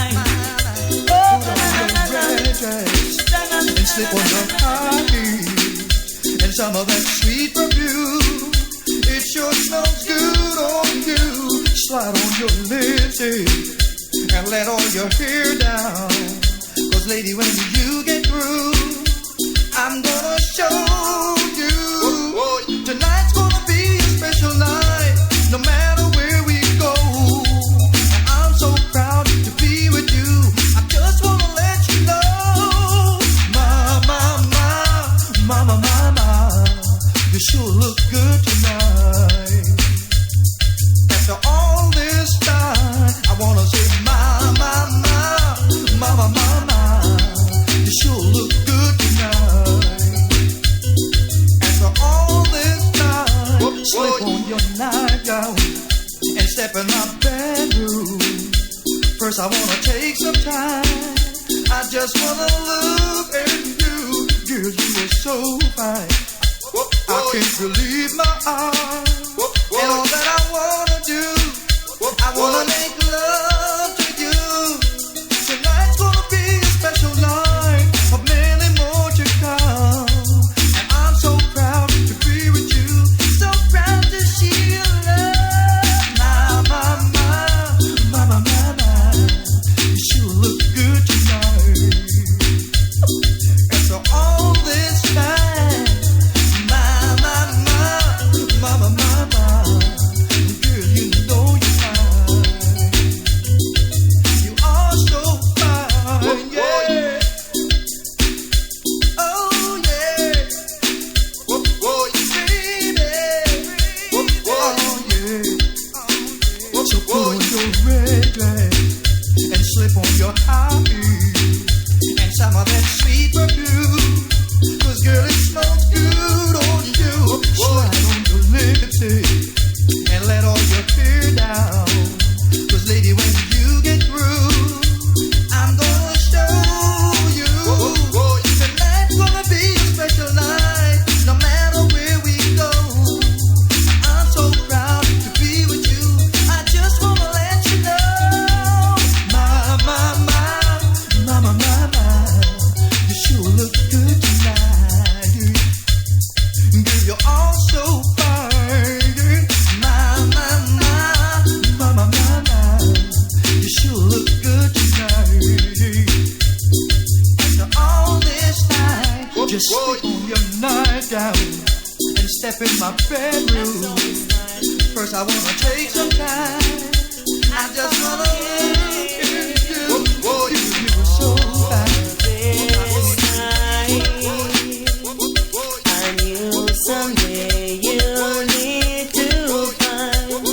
Oh, na na na na. And slip on your body, and some of that sweet perfume, it sure smells good on you. Slide on your lipstick and let all your hair down, 'cause lady, when you get through, I'm gonna show you. Tonight's gonna be a special night, no matter where we go. I'm so proud to be with you. I just wanna let you know, mama, you sure look good tonight. After all this time, I wanna say, mama, you sure look good tonight. After all this time, slip on your nightgown and step in my bedroom. First I wanna take some time, I just wanna look at you. Girl, you are so fine, I can't believe my eyes. And all that I wanna do, I wanna make love to you. Tonight's gonna be a special night, of many more to come. And I'm so proud to be with you, so proud to see you love. Mama, you sure look good tonight. After all this time, mama, girl, you know you're fine. You are so fine, yeah. Oh yeah, baby. Oh yeah. So put on your red dress and slip on your high heels and some of that sweet perfume, 'cause girl, it smells good on you. Slide on your lipstick and let all your hair down, 'cause lady, when you get through, I'm gonna show you. Tonight's gonna be a special night, no matter where we go. I'm so proud to be with you, I just wanna let you know, mama, you sure look good tonight. Girl, you're all so fine. Mama, you sure look good tonight. After all this time, just slip on your nightgown and step in my bedroom. First I wanna take some time, I just wanna look at you. You were so fine. This night, I knew someday you'll need to find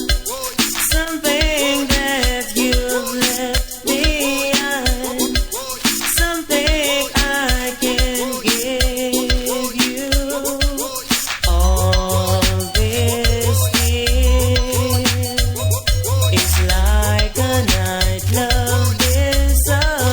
something that you've left behind, something I can give you. All this is like a night love desire.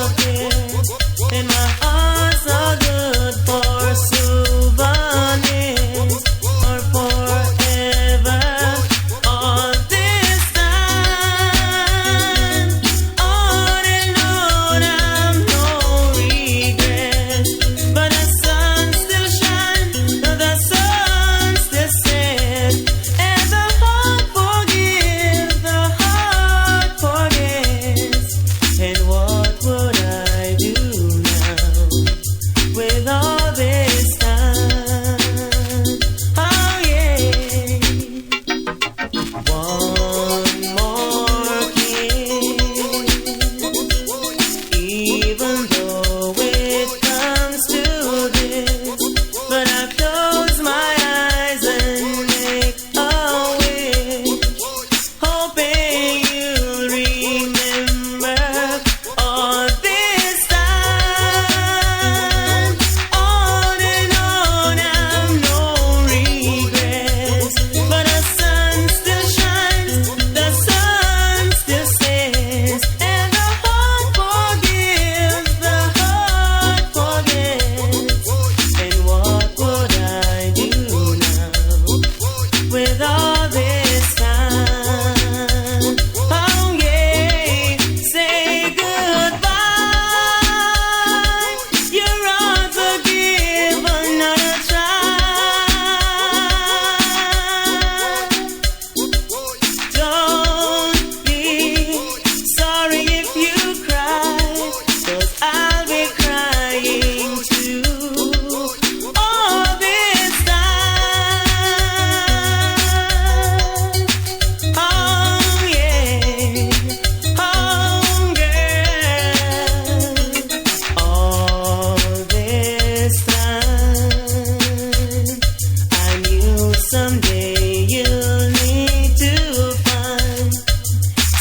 Someday you'll need to find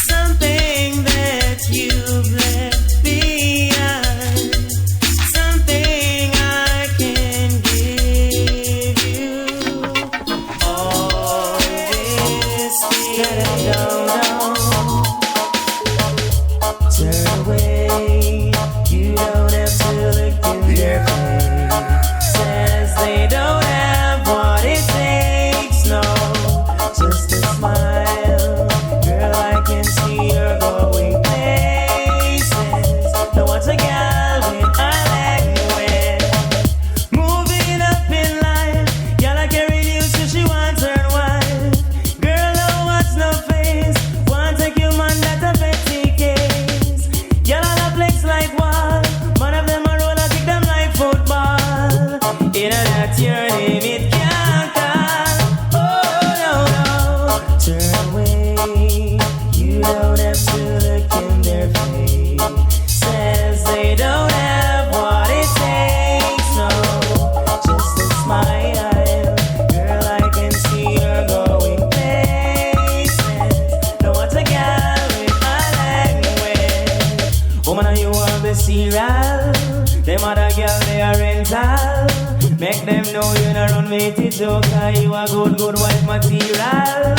something that you've left behind, something I can give you. All this down, turn away. You don't have to look in their face. Says they don't have what it takes, no, just a smile. Girl, I can see you're going places. No one's a gal with a language. Moving up in life, gal I carry you so she wants her wife. Girl, no what's no face. Want take you man that a petty case. Gal I love flex like wall. Man of them a roll I kick them like football. You know that your name it can't call. Oh no no, turn away. You don't have to look in their face. Says they don't have what it takes, no, just a smile. Girl, I can see you're going places. No one's a gal with a language. Woman, are you on the serial? Them other girl they are rental. Make them know you not run me to joke. You a good wife material.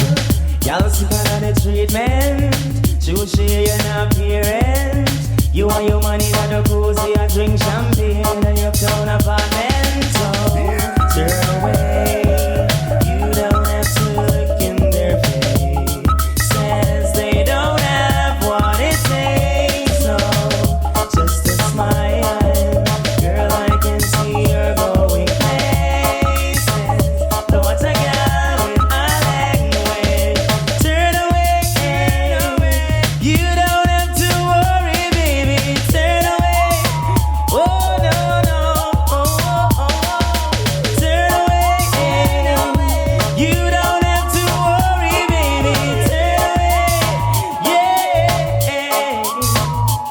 Y'all sick on the treatment. True she and appearance. You and your money at the cozy. I drink champagne in your town apartment. So turn away. You don't have to look in their face. Says they don't have what it takes, no, just a smile. Girl, I can see you're going places. No one's a gal with a language. Turn away. You don't have to worry, baby. Turn away. Oh no no. Turn away. You don't have to worry, baby. Turn away. Yeah.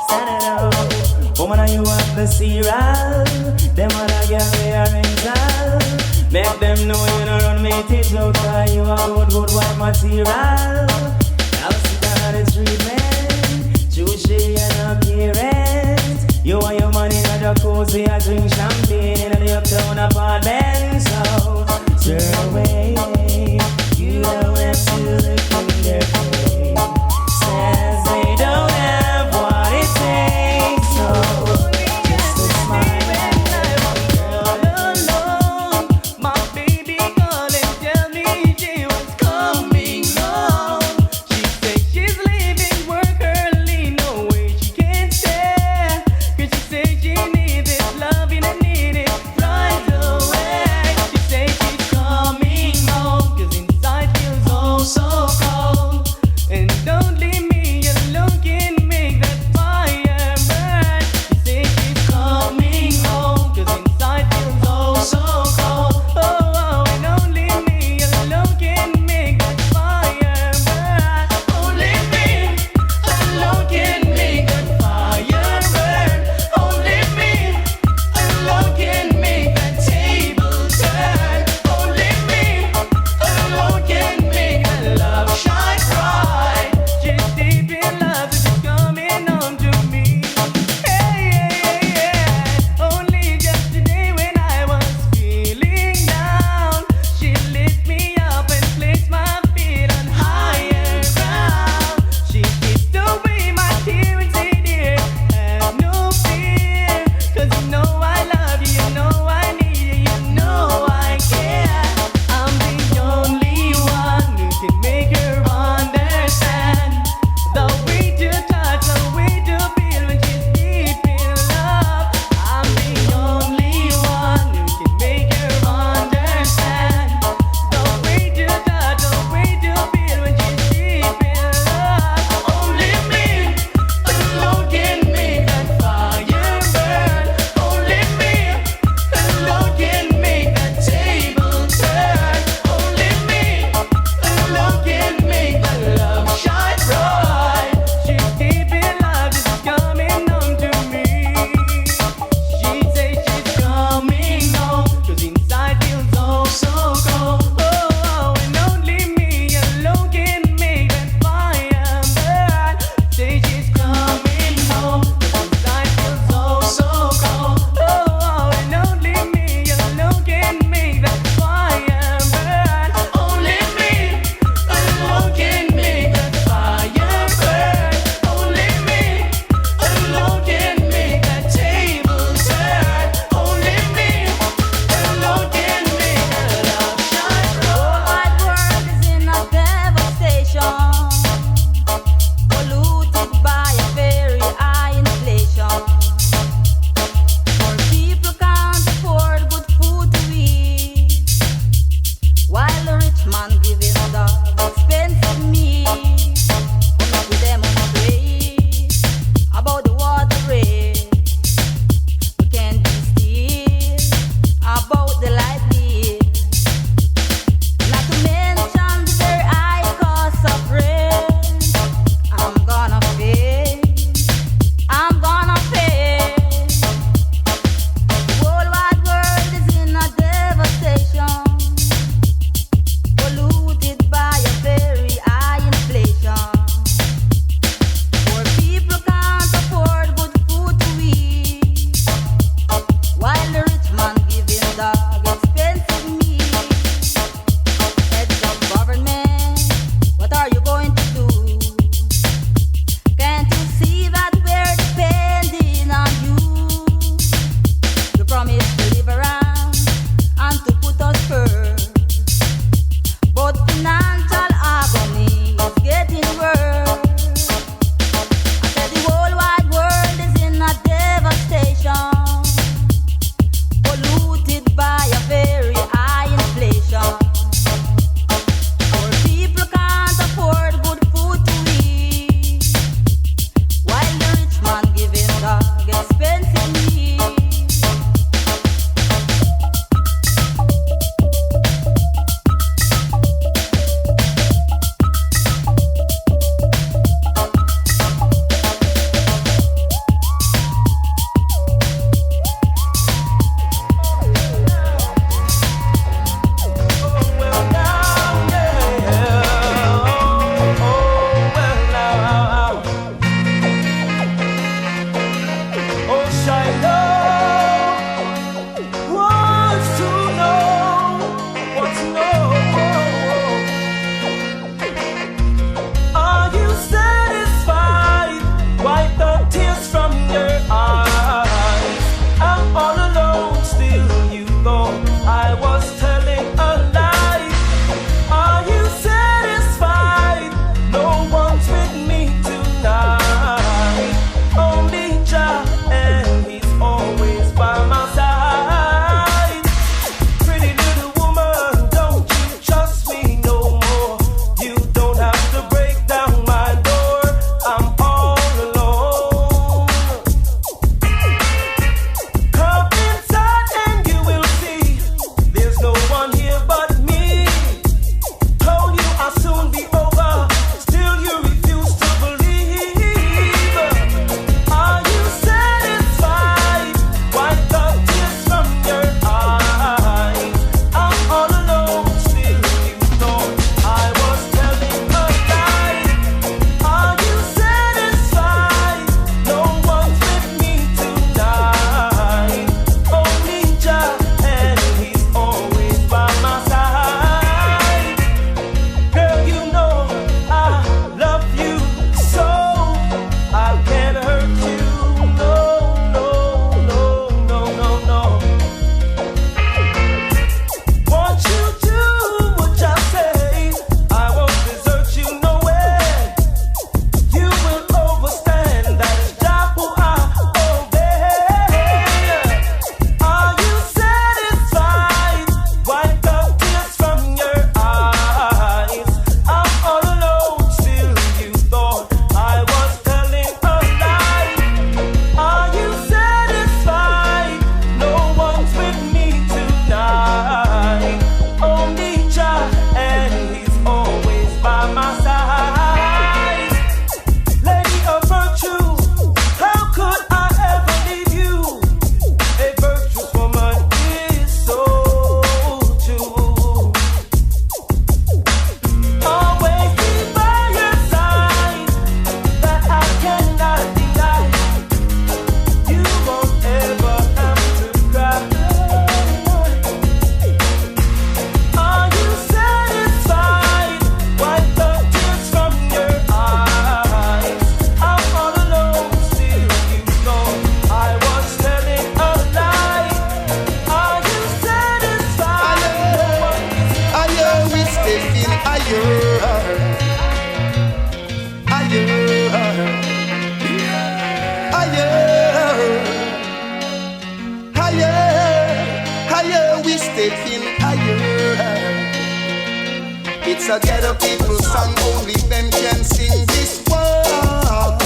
Stand it up. Woman, are you up the serial? Them other girl they are rental. Make them know you not run me to joke. You a good wife material. I'll sit down on the treatment. Juicy and appearance. You and your money at the cozy. I drink champagne in the uptown apartment. So turn away. You don't have to look in their face. Says they don't have what it takes, so just a smile. My baby called and tell me she was coming home. She said she's leaving work early, no way she can stay. 'Cause she said she needed loving and needed right away. Man giving the expensive me. Come up with them on the praise about the water rate. We can't be still about the light bill. Not to mention the very high cost of rent. I'm gonna pay. I'm gonna pay. The whole wide world is in a devastation. Polluted It's a ghetto people song, only them can sing this one.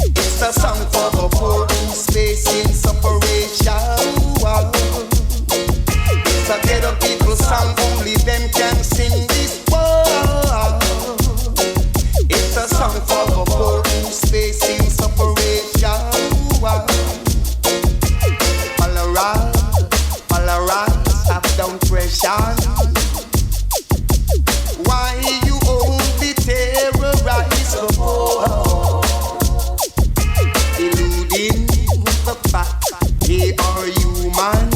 It's a song for the poor who's facing separation. It's a ghetto people song, only them can sing this one. It's a song for the poor who's facing separation. Tolerance, up down pressure. Why you only terrorize the poor? Eluding the fact they are human,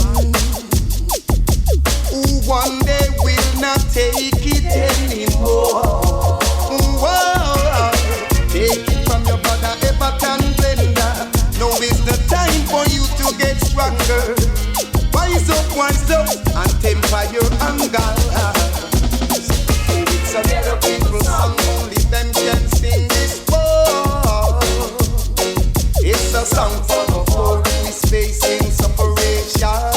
who one day will not take it anymore. Whoa. Take it from your brother Everton blender. Now is the time for you to get stronger. Wise up, and temper your anger. It's a ghetto people song, only them can sing this song. It's a song for the poor who is facing separation.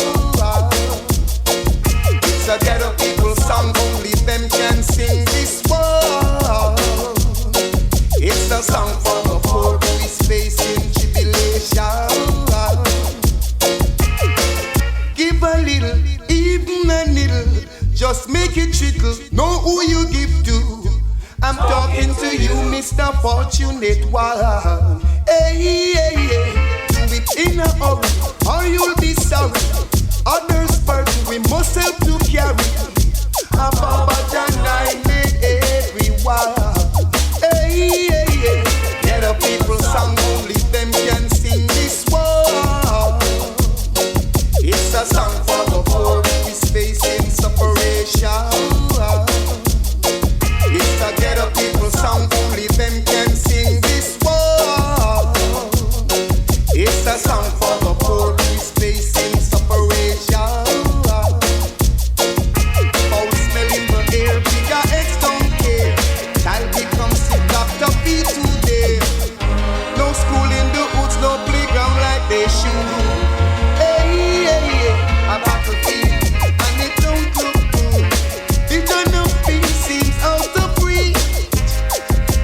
It's a ghetto people song, only them can sing this song. It's a song for the poor who is facing tribulation. Give a little, even a little, just make it trickle. Know who you give to. I'm talking to you, Mr. Fortunate One. Hey, hey, hey. Do it in a hurry, or you'll be sorry. Others burden we must help to carry. Ababa and I made everyone. Hey, hey, hey. Get the people song, only them can sing this one. It's a song for the poor who is facing separation. It's a ghetto people song, only them can sing this one. It's a song for the poor who is facing separation. Foul smell in the air, bigger X don't care. Child becomes sick, Dr. B today. No school in the woods, no playground like they should. A battlefield, and it don't look good. The gun of peace seems out of reach.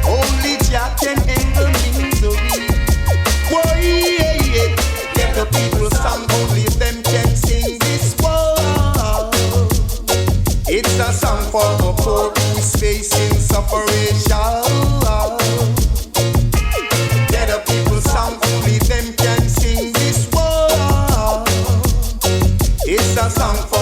Only Jah can end the misery. Why, yeah, yeah. Get the people song, only them can sing this one. It's a song for the poor who's facing separation. Get the people song, only them can sing this one. It's a song for